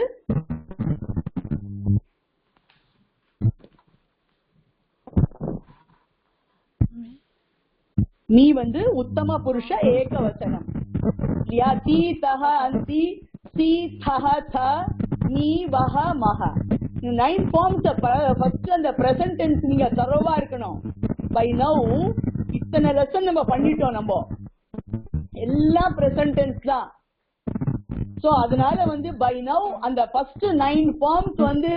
நீ வந்து உத்தம புருஷ ஏகவச்சனம் இல்லையா? தி தஹ அந்தி, சி தஹ த, நீ வஹ மஹ. 9 ஃபார்ம்ஸ். ஃபர்ஸ்ட் அந்த பிரசன்ட் டென்ஸ் நீங்க தரோவா இருக்கணும். பை நவ் இத்தனை லெசன் நம்ம பண்ணிட்டோம், நம்ம எல்லாம் பிரசன்ட் டென்ஸ் தான். சோ அதனால வந்து பை நவ் அந்த ஃபர்ஸ்ட் 9 ஃபார்ம்ஸ் வந்து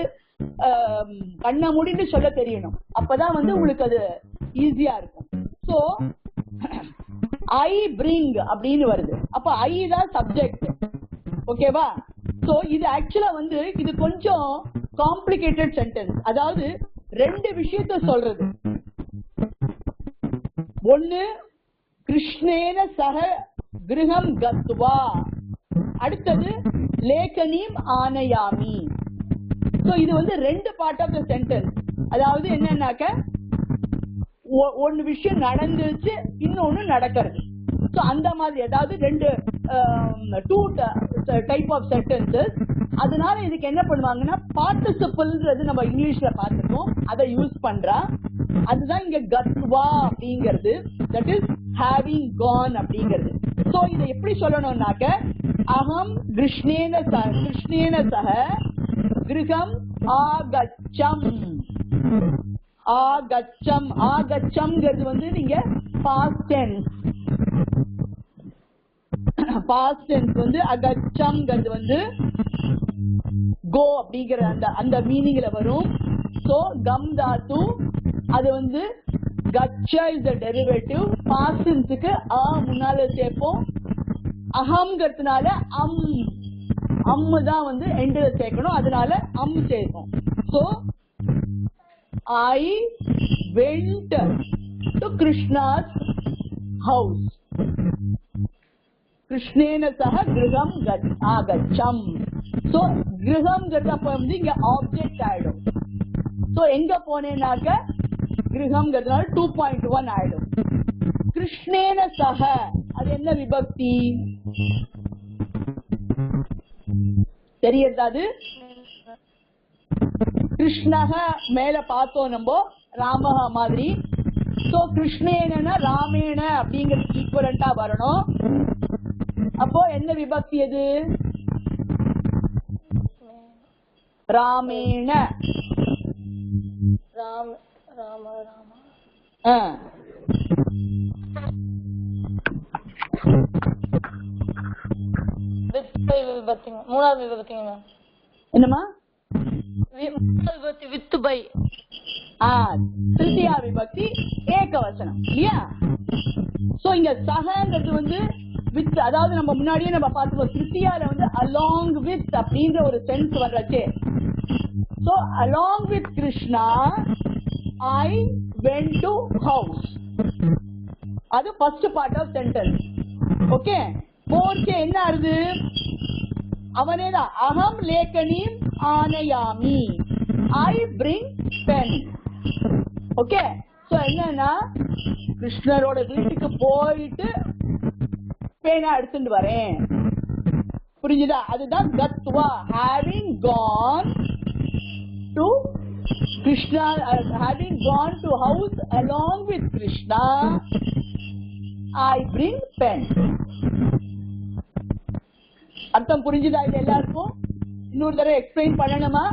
கண்ண மூடிட்டு சொல்ல தெரியணும். அப்பதான் வந்து உங்களுக்கு அது ஈஸியா இருக்கும். சோ ஐ பிரிங் அப்படின்னு வருது. அப்ப ஐ தான் சப்ஜெக்ட். ஓகேவா? சோ இது ஆக்சுவலா வந்து இது கொஞ்சம் காம்ப்ளிகேட்டட் சென்டென்ஸ். அதாவது ரெண்டு விஷயத்த சொல்றது. ஒன்னு கிருஷ்ணேன சக கிருஹம் கத்வா, அடுத்தது லேகனீம் ஆனயாமி. சோ இது வந்து ரெண்டு பார்ட் ஆஃப் த சென்டென்ஸ். அதாவது என்னன்னாக்க ஒன்னு விஷயம் நடந்துச்சு, இன்னொன்னு நடக்கிறது. சோ அந்த மாதிரி அதாவது ரெண்டு டூ டைப் ஆஃப் சென்டென்சஸ். அதனால இதுக்கு என்ன பண்ணுவாங்கன்னா பார்ட்டிசிபிள்ன்றது நம்ம இங்கிலீஷ்ல பார்த்துருக்கோம், அதை யூஸ் பண்றா. அதுதான் இங்க கத்வா அப்படிங்கிறது, தட் இஸ் ஹேவிங் கான் அப்படிங்கிறது. சோ இதை எப்படி சொல்லணும்னாக்க அகம் கிருஷ்ணேன சக கிருஹம் ஆகச்சம். ஆகச்சம் ஆகச்சம்ங்கிறது வந்து நீங்க பாஸ்ட் டென்ஸ். பாஸ்ட் டென்ஸ் வந்து அகச்சம்ங்கிறது வந்து கோ அப்படிங்கிற அந்த மீனிங்ல வரும். சோ கம் தாத்து அது வந்து கச்சா இஸ் த டெரிவேட்டிவ். பாஸ்ட் டென்ஸ்க்கு ஆ முன்னால சேர்ப்போம். அகம்ங்கிறதுனால அம்மு தான் வந்து எண்ட்ல சேர்க்கணும், அதனால சேர்ப்போம். So I went to Krishna's house. Krishnena saha griham agacham. So griham garda appo வந்து இங்க ஆப்ஜெக்ட் ஆயிடும். சோ எங்க போனேனாக்க கிரகம் கர்தனால 2.1 ஆயிடும். கிருஷ்ணேன சக அது என்ன விபக்தி தெரியுதா? அது கிருஷ்ணக மேல பார்த்தோம் நம்ம ராமஹ மாதிரி. சோ கிருஷ்ணேன ராமேன அப்படிங்கிறது ஈக்குவலண்டா வரணும். அப்போ என்ன விபக்தி அது? ராமேன. ராம ராம ராம விபக்தி. மூணாவது விபக்திங்க. என்னமா? With by. திருத்தியா விபக்தி ஏகவசனம் இல்லையா? சோ இங்க சகங்கிறது வந்து வித், அதாவது நம்ம முன்னாடியே நம்ம பார்த்துக்கோம் திருத்தியால வந்து அலாங் வித் அப்படின்ற ஒரு சென்ஸ் வர்றச்சே. So along with Krishna I went to house, அது first part of sentence. Okay, போர்ச்சே என்ன ஆறுது? அவனேதான் அகம் லேகனீம் ஆனயாமி, I bring pen. Okay, so என்னன்னா கிருஷ்ணரோட வீட்டுக்கு போயிட்டு பேனா எடுத்துட்டு வரேன். புரிஞ்சுதா? அதுதான் கத்வா, having gone to Krishna, having gone to house along with Krishna, I bring pen. அர்த்தம் புரிஞ்சுதா இது எல்லாருக்கும்? இன்னொரு தடவை எக்ஸ்பிளைன் பண்ணணுமா?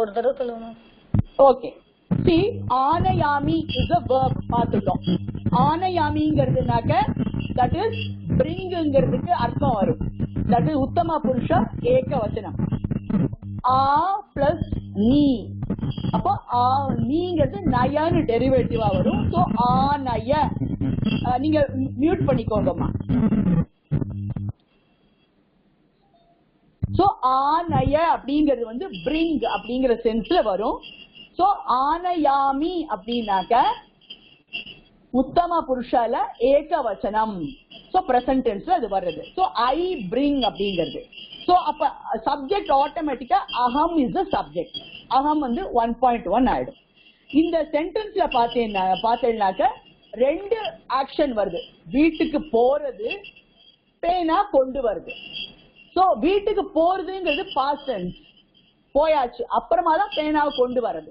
ஒரு தடவை சொல்லுங்க. Okay, see ஆனயாமி is a verb பார்த்துட்டோம். ஆனயாமிங்கிறதுனாக்க that is bringங்கிறதுக்கு அர்த்தம் வரும். that is உத்தம புருஷ ஏகவசனம். ஆ பிளஸ் நீ, அப்போ ஆ நீங்கிறது நயன்னு டெரிவேட்டிவா வரும். சோ ஆனய, நீங்க மியூட் பண்ணிக்கோங்கம்மா. சோ ஆனய அப்படிங்கிறது வந்து பிரிங் அப்படிங்கிற சென்ஸ்ல வரும். சோ ஆனயாமி அப்படின்னாக்க உத்தம புருஷால ஏகவசனம். சோ பிரசன்ட் டென்ஸ்ல அது வருது. சோ ஐ பிரிங் அப்படிங்கிறது. சோ அப்ப சப்ஜெக்ட் ஆட்டோமேட்டிக்கா அகம் இஸ் த சப்ஜெக்ட். அகம் வந்து 1.1 ஆயிடும். இந்த சென்டென்ஸ்ல பார்த்தேன்னாக்க ரெண்டு ஆக்ஷன் வருது. வீட்டுக்கு போறது, பேனா கொண்டு வருது. சோ வீட்டுக்கு போறதுங்கிறது பாஸ்ட் டென்ஸ், போயாச்சு, அப்புறமா தான் பேனாவை கொண்டு வர்றது.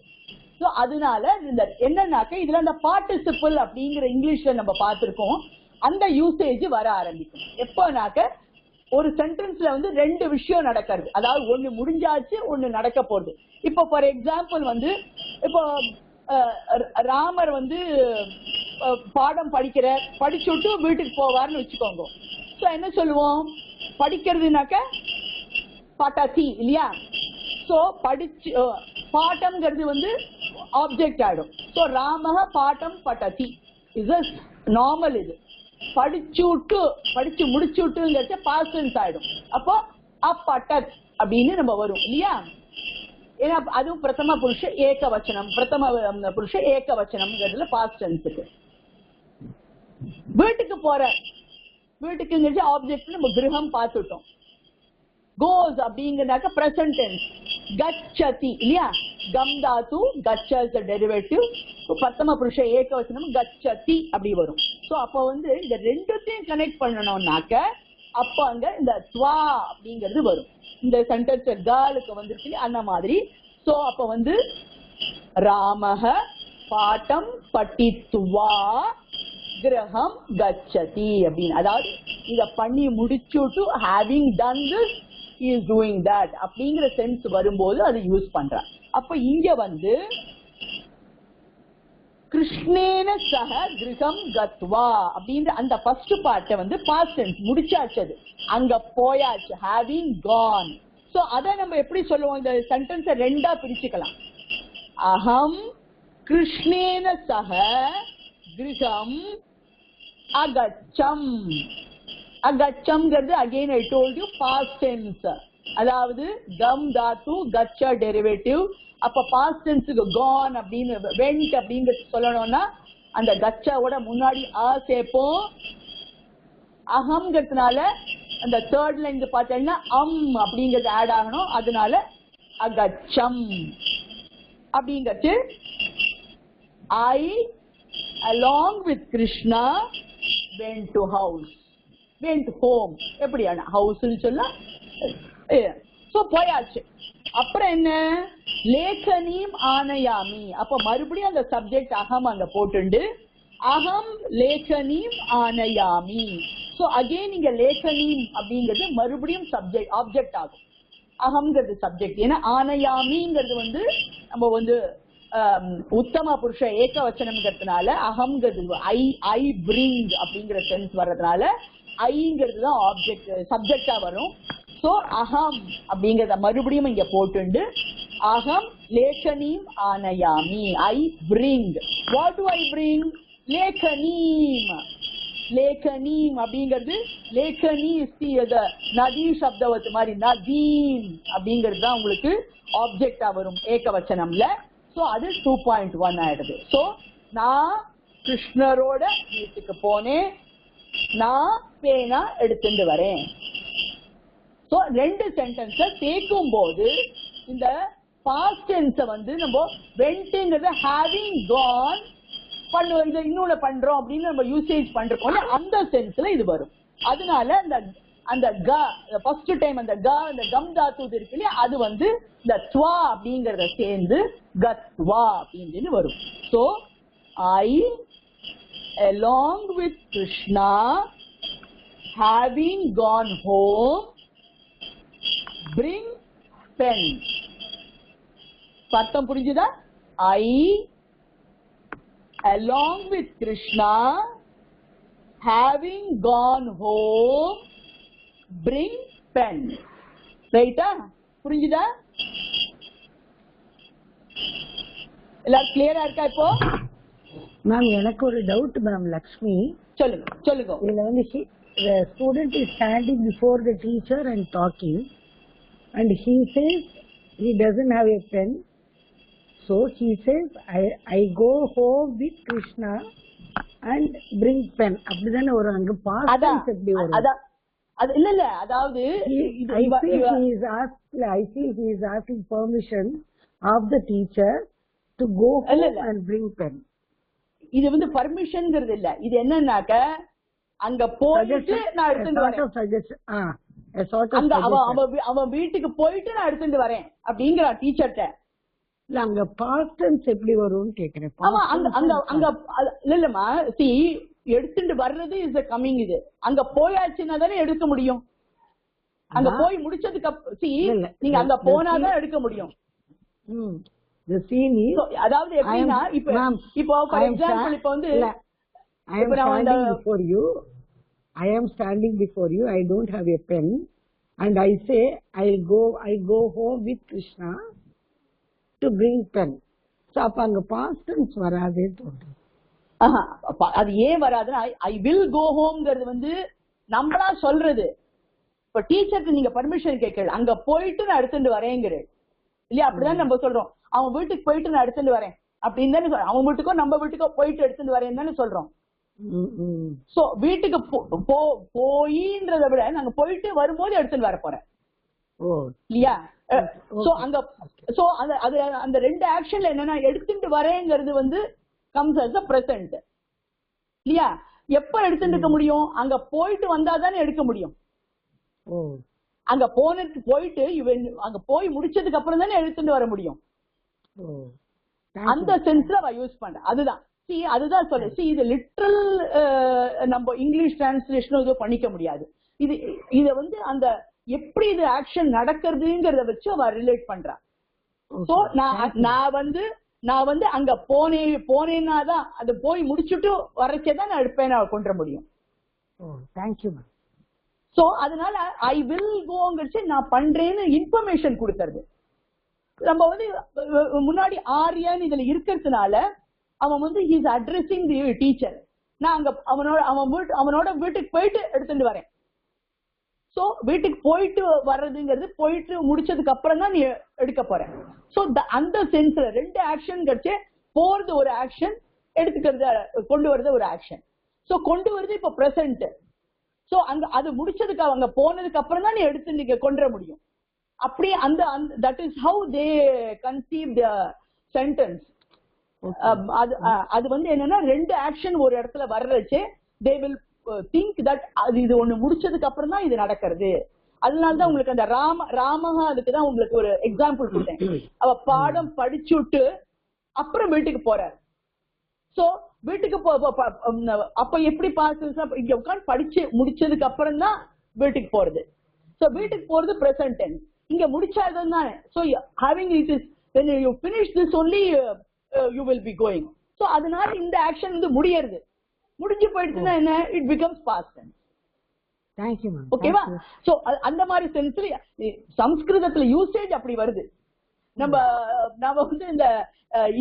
சோ அதனால இந்த என்னன்னாக்க இதுல அந்த பார்ட்டிசிபிள் அப்படிங்கிற இங்கிலீஷ்ல நம்ம பார்த்திருக்கோம், அந்த யூசேஜ் வர ஆரம்பிக்கும். எப்போனாக்க ஒரு சென்டென்ஸ்ல வந்து ரெண்டு விஷயம் நடக்கிறது, அதாவது ஒண்ணு முடிஞ்சாச்சு, ஒண்ணு நடக்க போகுது. இப்போ ஃபார் எக்ஸாம்பிள் வந்து இப்போ ராமர் வந்து பாடம் படிச்சுட்டு வீட்டுக்கு போவார்னு வச்சுக்கோங்க. சோ என்ன சொல்லுவோம்? படிக்கிறதுனாக்க பாட்டாசி இல்லையா? சோ படிச்சு பாட்டம்ங்கிறது வந்து ஆப்ஜெக்ட் ஆயிடும். சோ ராமஹ பாடம் படதி இது நார்மல். இது படிச்சு முடிச்சுட்டுங்கிறத பாஸ்ட் டென்ஸ் ஆயிடும். அப்போ அப்பட்டத் அப்படின்னு நம்ம வரும் இல்லையா? ஏன்னா அதுவும் பிரதம புருஷ ஏகவச்சனம், பிரதம புருஷ ஏகவச்சனம்ங்கிறதுல பாஸ்ட் டென்ஸுக்கு. வீட்டுக்கு போற, வீட்டுக்குங்கிறது ஆப்ஜெக்ட் நம்ம கிரகம் பார்த்துட்டோம். goes அப்படிங்கறதாக்க present tense. gacchati இல்லையா? Come Tattva gaccha is the derivative. பிரதம புருஷ ஏகவச்சனம் gacchati அப்படி வரும். சோ அப்ப இந்த ரெண்டுத்தையும் கனெக்ட் பண்ணணும்னாக்க அப்ப அங்க இந்த ஸ்வா அப்படிங்கிறது வரும். இந்த சென்டென்ஸ் காலுக்கு வந்திருக்கு அந்த மாதிரி. சோ அப்ப ராமஹ பாடம் படித்வா கிரகம் கச்சதி அப்படின்னு, அதாவது இத பண்ணி முடிச்சுட்டு having done this he is doing that அப்படிங்கிற சென்ஸ் வரும்போது அது யூஸ் பண்றான். அப்ப இங்க கிருஷ்ணேன சக கிரகம் கத்வா அப்படின்ற அந்த ஃபர்ஸ்ட் பார்ட்ட பாஸ்ட் டென்ஸ் முடிச்சாச்சு, அங்க போயாச்சு, having gone. சோ அத நம்ம எப்படி சொல்லுவோம்? இந்த சென்டென்ஸை ரெண்டா பிரிச்சுக்கலாம். அகம் கிருஷ்ணேன சக கிரகம் அகச்சம். அகச்சம்ங்கிறது again I told you past tense. அதாவது கம் தாத்து கச்சா டெரிவேட்டிவ். அப்ப பாஸ்ட் டென்ஸுக்கு கான் அப்படின்னு வெண்ட் அப்படிங்கிறது சொல்லணும்னா அந்த கச்சாவோட முன்னாடி ஆ சேர்ப்போம். அகம்ங்கிறதுனால அந்த தேர்ட் லைன் பார்த்தீங்கன்னா அப்படிங்கிறது ஆட் ஆகணும். அதனால அகச்சம் அப்படிங்கிறது ஐ along with Krishna went to house, went home. எப்படியான ஹவுஸ்னு சொல்ல சோ போயாச்சு. அப்புறம் என்ன? லேகனீம் ஆனயாமி. அப்ப மறுபடியும் அந்த சப்ஜெக்ட் அகம் அங்க போட்டுண்டு அகம் லேகனீம் ஆனயாமி. சோ அகைன் இங்க லேகனீம் அப்படிங்கிறது மறுபடியும் சப்ஜெக்ட் ஆப்ஜெக்ட் ஆகும். அகம்ங்கிறது சப்ஜெக்ட். ஏன்னா ஆனயாமிங்கிறது நம்ம உத்தம புருஷ ஏகவச்சனம்ங்கிறதுனால அகம்ங்கிறது ஐ பிரிங் அப்படிங்கிற சென்ஸ் வர்றதுனால ஐங்கிறது தான் ஆப்ஜெக்ட் சப்ஜெக்டா வரும். சோ அகம் அப்படிங்கறத மறுபடியும் இங்க போட்டுண்டு அகம் லேகனீம் ஆனயாமி. I bring. What do I bring? லேகனீம். லேகனீம் அப்படிங்கிறது லேகனி நதி சப்தவத்து மாதிரி நதீம் அப்படிங்கிறது தான் உங்களுக்கு ஆப்ஜெக்டா வரும் ஏகவச்சனம்ல. சோ அது 2.1 ஆயிடுது. சோ நான் கிருஷ்ணரோட வீட்டுக்கு போனேன், நான் பேனா எடுத்துட்டு வரேன். சோ ரெண்டு சென்டென்ஸ சேர்க்கும் போது இந்த பாஸ்ட் டென்ஸ நம்ம வென்ட்ங்கிறத ஹேவிங் கான் பண்ணுவோம், இதை இன்னொன்னு பண்றோம் அப்படின்னு நம்ம யூசேஜ் பண்றோம், அந்த சென்ஸ்ல இது வரும். அதனால அந்த க ஃபர்ஸ்ட் டைம் அந்த கம் தாத்து இருக்கு இல்லையா, அது இந்த ஸ்வா அப்படிங்கறத சேர்ந்து கத்வா அப்படின்னு வரும். So I along with Krishna having gone home bring pen. அர்த்தம் புரிஞ்சுதா? I along with Krishna having gone home bring pen. ரைட்டா? புரிஞ்சுதா? எல்லாரும் கிளியரா இருக்கா இப்போ? மேம் எனக்கு ஒரு டவுட் மேம். லக்ஷ்மி சொல்லுங்க. இதுல the student is standing before the teacher and talking and he says he doesn't have a pen, so he says I go home with Krishna and bring pen. அப்படிதானே ஒரு அங்க past tense எப்படி வரும்? அது இல்ல அதாவது I feel he is asking permission of the teacher to go home and bring pen. இது பர்மிஷன்ங்கிறது இல்ல. இது என்னன்னாக்க அங்க போயிட்டு நான் எடுத்துட்டு வரேன், அவன் வீட்டுக்கு போயிட்டு நான் எடுத்துட்டு வரேன் அப்படிங்கிற டீச்சர்ட்ட. இல்ல அங்க பாஸ்ட் டென்ஸ் எப்படி வரும்னு கேக்குறேன். ஆமா அங்க இல்லம்மா, சி எடுத்துட்டு வர்றது இஸ் a coming. இது அங்க போயாச்சுன்னா தானே எடுக்க முடியும். அங்க போய் முடிச்சதுக்கு சி நீங்க அங்க போனாதான் எடுக்க முடியும். The scene is, அதாவது எப்படின்னா இப்போ ஃபார் எக்ஸாம்பிள் இப்போ I am standing before you, I don't have a pen and I say I go home with Krishna to bring pen. அப்ப அங்க பாஸ்ட் டென்ஸ் வராதே தோன்றும். அது ஏன் வராதுன்னா ஐ வில் கோ ஹோம்ங்கிறது வந்து நம்மளா சொல்றது. இப்ப டீச்சருக்கு நீங்க பர்மிஷன் கேட்கல, அங்க போயிட்டு நான் எடுத்துட்டு வரேங்கிறது இல்லையா? அப்படிதான் நம்ம சொல்றோம். அவன் வீட்டுக்கு போயிட்டு நான் எடுத்துட்டு வரேன் அப்படின்னு தானே சொல்றோம். அவன் வீட்டுக்கோ நம்ம வீட்டுக்கோ போயிட்டு எடுத்துட்டு வரேன்னு தானே சொல்றோம். சோ வீட்டுக்கு போயின்றத விட நாங்க போயிட்டு வரும்போது எடுத்துட்டு வர போறேன் இல்லையா? சோ அங்க சோ அந்த ரெண்டு ஆக்ஷன்ல என்னன்னா எடுத்துட்டு வரேங்கிறது வந்து comes as a present இல்லையா? எப்ப எடுத்துட்டு இருக்க முடியும்? அங்க போயிட்டு வந்தாதானே எடுக்க முடியும். அங்க போயிட்டு அங்க போய் முடிச்சதுக்கு அப்புறம் தானே எடுத்துட்டு வர முடியும். அந்த சென்ஸ்ல யூஸ் பண்றேன். அதுதான் அதுதான் சொல்றேன். இது லிட்ரல் நம்ம இங்கிலீஷ் டிரான்ஸ்லேஷன் இது பண்ணிக்க முடியாது. இத வந்து அந்த எப்படி இது ஆக்ஷன் நடக்கிறதுங்கிறத வச்சு அவ ரிலேட் பண்றா. சோ நான் வந்து அங்க போனேன்னா தான் அது போய் முடிச்சுட்டு வரச்சேதான் நான் எடுப்பேன் கொண்டு முடியும். சோ அதனால ஐ வில் கோங்கிறச்சு நான் பண்றேன்னு இன்ஃபர்மேஷன் கொடுக்கறது. நம்ம வந்து முன்னாடி ஆரியான்னு இதுல இருக்கிறதுனால அவன் வந்து he is addressing the teacher. நான் அங்க அவனோட வீட்டுக்கு போயிட்டு எடுத்துட்டு வரேன். சோ வீட்டுக்கு போயிட்டு வர்றதுங்கிறது போயிட்டு முடிச்சதுக்கு அப்புறம் தான் நீ எடுக்க போற. சோ அந்த சென்ஸ்ல ரெண்டு ஆக்ஷன் கிடைச்சு, போறது ஒரு ஆக்ஷன், எடுத்துக்கிறது கொண்டு வரது ஒரு ஆக்ஷன். சோ கொண்டு வருது இப்ப பிரசன்ட். சோ அங்க அது முடிச்சதுக்கு அவங்க போனதுக்கு அப்புறம் தான் நீ எடுத்து நீங்க கொண்டு வர முடியும். அப்படி அந்த that is how they conceive the sentence. அது வந்து என்னன்னா ரெண்டு ஆக்ஷன் ஒரு இடத்துல வர்றச்சு தே வில் திங்க் தட் இது ஒண்ணு முடிச்சதுக்கு அப்புறம் தான் இது நடக்கிறது. அதனாலதான் உங்களுக்கு அந்த ராமஹா அதுக்குதான் உங்களுக்கு ஒரு எக்ஸாம்பிள் கொடுத்தேன். அவ பாடம் படிச்சுட்டு அப்புறம் வீட்டுக்கு போறாரு. சோ வீட்டுக்கு அப்ப எப்படி இங்க உட்காந்து படிச்சு முடிச்சதுக்கு அப்புறம் தான் வீட்டுக்கு போறது. சோ வீட்டுக்கு போறது பிரசன்ட் டென்ஸ். இங்க முடிச்சாதான் தானே. So having it is when you finish this only you will be going. So அதனால இந்த ஆக்ஷன் வந்து முடிஞ்சு போயிடுச்சுன்னா என்ன, it becomes past tense. Thank you ma'am. ஓகேவா? சோ அந்த மாதிரி சென்ஸ்ல சம்ஸ்கிருதத்துல யூசேஜ் அப்படி வருது. நம்ம வந்து இந்த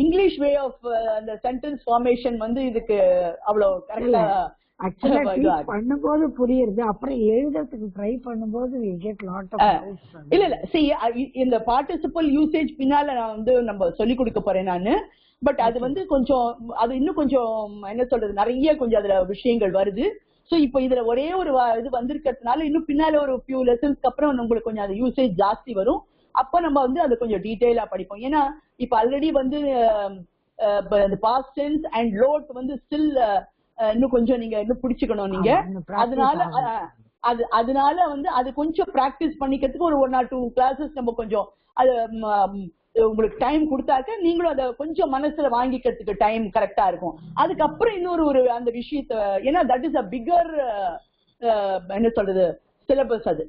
இங்கிலீஷ் வே ஆஃப் அந்த சென்டென்ஸ் ஃபார்மேஷன் வந்து இதுக்கு அவ்வளவு கரெக்டா பண்ணும்போது புரியுது. அப்புறம் எழுதுறதுக்கு ட்ரை பண்ணும்போது we get lot of இல்ல see இந்த பார்ட்டிசிபிள் யூசேஜ் பின்னால நான் வந்து நம்ம சொல்லி கொடுக்க போறேன் நானு. பட் அது வந்து கொஞ்சம் அது இன்னும் கொஞ்சம் என்ன சொல்றது நிறைய கொஞ்சம் அதுல விஷயங்கள் வருது. சோ இப்ப இதுல ஒரே ஒரு இது வந்திருக்கிறதுனால இன்னும் பின்னால ஒரு ஃபியூ லெசன்ஸ்க்கு அப்புறம் உங்களுக்கு கொஞ்சம் அது யூசேஜ் ஜாஸ்தி வரும். அப்ப நம்ம வந்து அதை கொஞ்சம் டீடைலா படிப்போம். ஏன்னா இப்ப ஆல்ரெடி வந்து பாஸ்ட் டென்ஸ் அண்ட் லோட் வந்து ஸ்டில் இன்னும் கொஞ்சம் நீங்க இன்னும் பிடிச்சுக்கணும் நீங்க. அதனால வந்து அது கொஞ்சம் பிராக்டிஸ் பண்ணிக்கிறதுக்கு ஒரு 1 or 2 கிளாஸஸ் நம்ம கொஞ்சம் அது உங்களுக்கு டைம் கொடுத்தாக்க நீங்களும் அதை கொஞ்சம் மனசுல வாங்கிக்கிறதுக்கு டைம் கரெக்டா இருக்கும். அதுக்கப்புறம் இன்னொரு அந்த விஷயத்த ஏன்னா தட் இஸ் அ பிகர் என்ன சொல்றது சிலபஸ். அது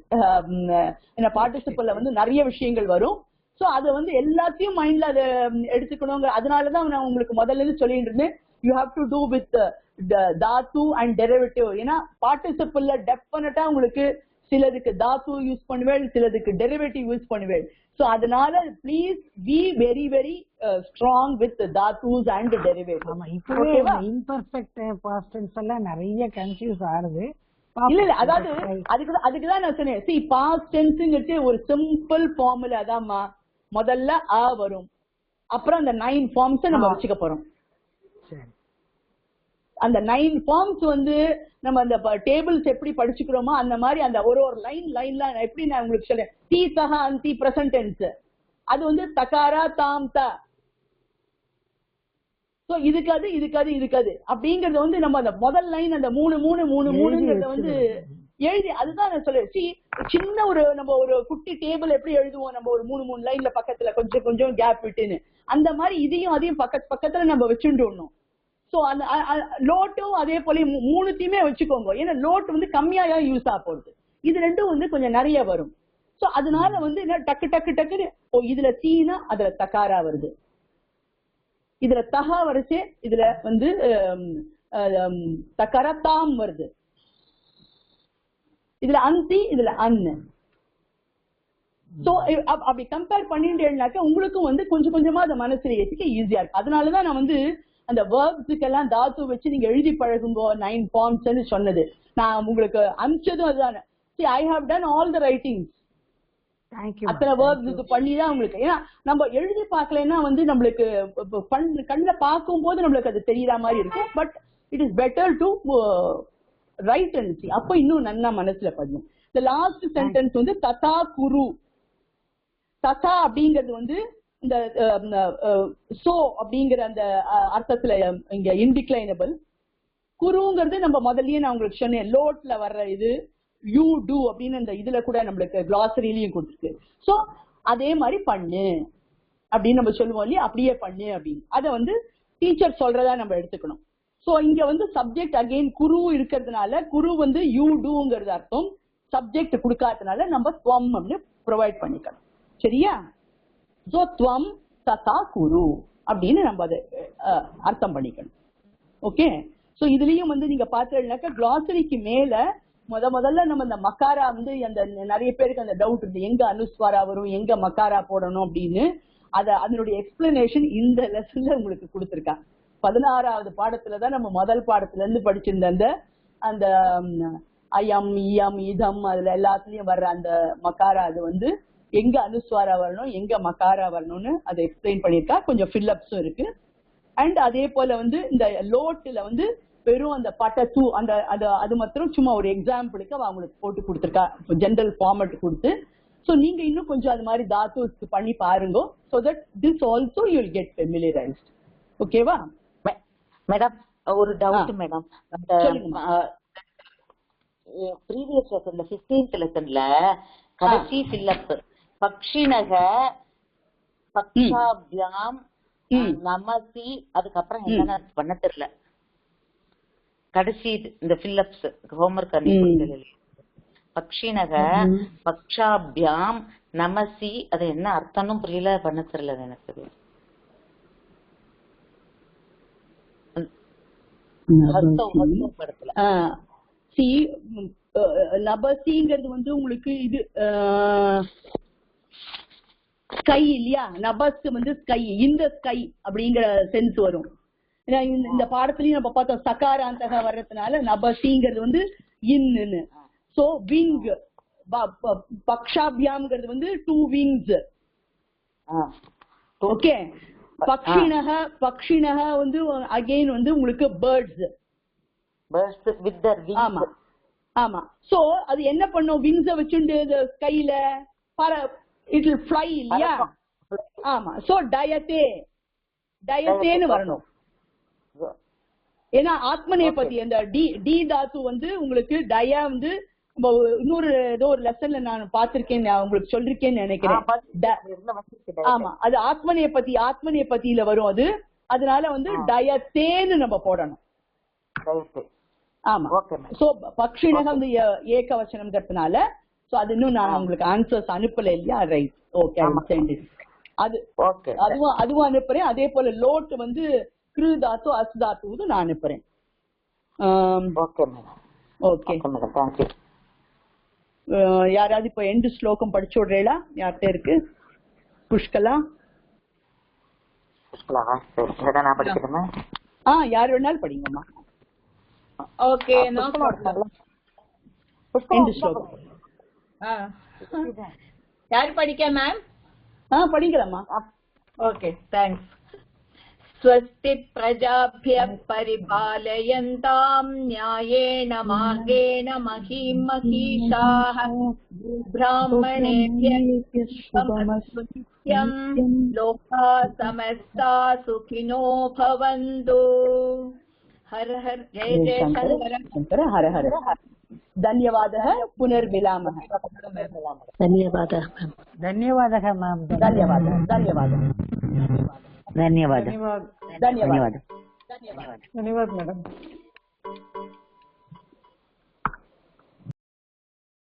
என்ன பார்ட்டிசிபல்ல வந்து நிறைய விஷயங்கள் வரும். சோ அதை வந்து எல்லாத்தையும் மைண்ட்ல அதை எடுத்துக்கணுங்க. அதனாலதான் நான் உங்களுக்கு முதல்ல சொல்லிட்டு இருந்தேன் you have to do with தாத்து அண்ட் டெரிவேட்டிவ். ஏன்னா பார்ட்டிசிபல்ல டெஃபினட்டா உங்களுக்கு சிலதுக்கு தாத்து யூஸ் பண்ணுவேன், சிலதுக்கு டெரிவேட்டிவ் யூஸ் பண்ணுவேன். சோ அதனால please be very very strong with தாத்துஸ் அண்ட் டெரிவேட்டிவ். ஆமா இப்பவே இம்பர்ஃபெக்ட் பாஸ்ட் டென்ஸ் எல்லாம் நிறைய கன்ஃபியூஸ் ஆகுது. இல்ல அதாவது அதுக்குதான் நான் சொன்னேன். see past tenseங்கிறது ஒரு சிம்பிள் ஃபார்முலா அதான்மா. முதல்ல ஆ வரும், அப்புறம் அந்த 9 ஃபார்ம்ஸ் நம்ம வச்சுக்க போறோம். அந்த 9 ஃபார்ம்ஸ் வந்து நம்ம அந்த டேபிள்ஸ் எப்படி படிச்சுக்கிறோமோ அந்த மாதிரி அந்த ஒரு லைன்ல எப்படி நான் உங்களுக்கு சொல்றேன். தி சஹா அந்தி பிரசன்ட் டென்ஸ் அது வந்து தகாரா தாம் த. சோ இதுக்காது அப்படிங்கறது வந்து நம்ம அந்த முதல் லைன் அந்த 3 வந்து எழுதி அதுதான் நான் சொல்றேன். சின்ன நம்ம ஒரு குட்டி டேபிள் எப்படி எழுதுவோம் நம்ம ஒரு 3 லைன்ல பக்கத்துல கொஞ்சம் கொஞ்சம் கேப் விட்டுன்னு அந்த மாதிரி இதையும் பக்கத்துல நம்ம வச்சுட்டோம். சோ அந்த லோட்டும் அதே போல 3த்தையுமே வச்சுக்கோங்க. ஏன்னா லோட் வந்து கம்மியா யூஸ் ஆக போகுது, இது ரெண்டும் வந்து கொஞ்சம் நிறைய வரும். சோ அதனால வந்து டக்குன்னு இதுல சீனா அதுல தக்காரா வருது, இதுல தகா வரிசை, இதுல வந்து தக்கரத்தாம் வருது, இதுல அந்தி, இதுல அன்னு. சோ அப்படி கம்பேர் பண்ணிட்டேன்னாக்க உங்களுக்கும் வந்து கொஞ்சம் கொஞ்சமா அதை மனசுல ஏற்றிக்க ஈஸியா இருக்கு. அதனாலதான் நான் வந்து அந்த வேர்ப்ஸுக்கெல்லாம் தாத்து வச்சு நீங்க எழுதி பழகுங்கோ 9 ஃபார்ம்ஸ் சொன்னது. நான் உங்களுக்கு அனுப்பிச்சதும் அதுதானே. See, I have done all the writings. அத்தனை வேர்ப்ஸ் இது பண்ணிதான் உங்களுக்கு. ஏன்னா நம்ம எழுதி பார்க்கலன்னா வந்து நம்மளுக்கு கண்ணுல பார்க்கும் போது நம்மளுக்கு அது தெரியற மாதிரி இருக்கும். But it is better to right and C. அப்ப இன்னும் நல்லா மனசுல பதியும். இந்த லாஸ்ட் சென்டென்ஸ் வந்து ததா குரு. ததா அப்படிங்கிறது வந்து இந்த சோ அப்படிங்கிற அந்த அர்த்தத்துல இங்க இன்டிக்ளைனபிள். குருங்கிறது நம்ம முதல்லயே நான் உங்களுக்கு சொன்னேன், லோட்ல வர்ற இது யூ டூ அப்படின்னு அந்த இதுல கூட நம்மளுக்கு கிளாசரியிலயும் கொடுத்துருக்கு. சோ அதே மாதிரி பண்ணு அப்படின்னு நம்ம சொல்லுவோம் இல்லையா, அப்படியே பண்ணு அப்படின்னு. அதை வந்து டீச்சர் சொல்றதா நம்ம எடுத்துக்கணும். சோ இங்க வந்து சப்ஜெக்ட் அகைன் குரு இருக்கிறதுனால குரு வந்து யூ டூங்கிறது அர்த்தம். சப்ஜெக்ட் கொடுக்காததுனால நம்ம துவம் அப்படின்னு ப்ரொவைட் பண்ணிக்கணும். சரியா? சோ துவம் ததா குரு அப்படின்னு நம்ம அதை அர்த்தம் பண்ணிக்கணும். ஓகே. சோ இதுலயும் வந்து நீங்க பாத்தீங்கன்னாக்கா கிளாசரிக்கு மேல முதல்ல நம்ம இந்த மக்காரா வந்து அந்த நிறைய பேருக்கு அந்த டவுட் இருக்கு, எங்க அனுஸ்வாரா வரும், எங்க மக்காரா போடணும் அப்படின்னு. அதனுடைய எக்ஸ்பிளனேஷன் இந்த லெசன்ல உங்களுக்கு கொடுத்திருக்கா. 16வது பாடத்துலதான் நம்ம முதல் பாடத்துல இருந்து படிச்சிருந்த அந்த அயம் இயம் இதம் அதுல எல்லாத்துலயும் வர்ற அந்த மக்காரா அது வந்து எங்க அனுஸ்வாரா வரணும் எங்க மக்காரா வரணும்னு அதை எக்ஸ்பிளைன் பண்ணிருக்கா. கொஞ்சம் ஃபில்லப்ஸும் இருக்கு. அண்ட் அதே போல வந்து இந்த லோட்டுல வந்து வெறும் அந்த பட்டத்து அந்த அது மாத்திரம் சும்மா ஒரு எக்ஸாம்பிளுக்கு அவங்களுக்கு போட்டு கொடுத்துருக்கா, ஜெனரல் ஃபார்மட் கொடுத்து. ஸோ நீங்க இன்னும் கொஞ்சம் அது மாதிரி தாத்து பண்ணி பாருங்க. So that this also you will get familiarised. ஓகேவா மேடம்? ஒரு டவுட் மேடம். அந்த ப்ரீவியஸ் லெசன்ல 15th லெசன்ல கடைசி ஃபில்லப் பக்ஷினக பக்ஷாபியாம் நமசி அதுக்கப்புறம் என்னன்னு பண்ண தெரியல. கடைசி இந்த ஃபில்லப்ஸ் ஹோம்வொர்க் அனுப்பி பக்ஷினக பக்ஷாபியாம் நமசி அது என்ன அர்த்தம்னு புரியல, பண்ண தெரியல எனக்கு. நபசிங்கிறது வந்து உங்களுக்கு இது ஸ்கை இல்லையா? நபஸ் வந்து ஸ்கை, இந்த ஸ்கை அப்படிங்கிற சென்ஸ் வரும். இந்த பாடத்துலயும் நம்ம பார்த்தோம் சகாராந்தக வர்றதுனால நபசிங்கிறது வந்து இன்னு. சோ விங் பக்ஷாபியாம்ங்கிறது வந்து 2 wings. ஓகே. பக்ஷினக வந்து அகைன் வந்து உங்களுக்கு பேர்ட்ஸ். ஆமா ஆமா. சோ அது என்ன பண்ணும், விங்ஸ வச்சுட்டு ஸ்கைல இட் வில் ஃப்ளை இல்லையா? ஆமா. சோ டயத்தேன்னு வரணும். ஏன்னா ஆத்மநேபதி அந்த டி தாத்து வந்து உங்களுக்கு டயா வந்து இன்னொரு ஏதோ ஒரு லெசன்ல நான் பாத்திருக்கேன், உங்களுக்கு சொல்லிருக்கேன்னு நினைக்கிறேன். ஆமா, அது ஆத்மநேபதியில வரும் அது. அதனால வந்து டயத்தேன்னு நம்ம போடணும். ஆமா. சோ பக்ஷினக வந்து ஏகவசனம்ங்கிறதுனால சோ அது இன்னும் நான் உங்களுக்கு ஆன்சர்ஸ் அனுப்பல இல்லையா? ரைட். ஓகே. அதுவும் அனுப்புறேன். அதே போல லோட் வந்து கிரு தாத்து அஸ் தாத்து நான் அனுப்புறேன். ஓகே. யாராவது இப்ப எண்டு ஸ்லோகம் படிச்சு விடுறீங்களா? யார்கிட்ட இருக்கு? புஷ்கலா யார் வேணாலும் படிங்கம்மா. ஓகே. யாரு படிக்க மேம்? படிக்கலாமா? Okay, thanks. स्वस्ति प्रजाभ्यः परिपालयन्तां न्यायेन मार्गेण महीं महीषाः ब्राह्मणेभ्यः नित्यं लोकाः समस्ताः सुखिनो भवन्तु. हर हर जय जय शंकर. हर हर. धन्यवादः. पुनर्मिलामः. धन्यवादः मैम. धन्यवाद मैडम.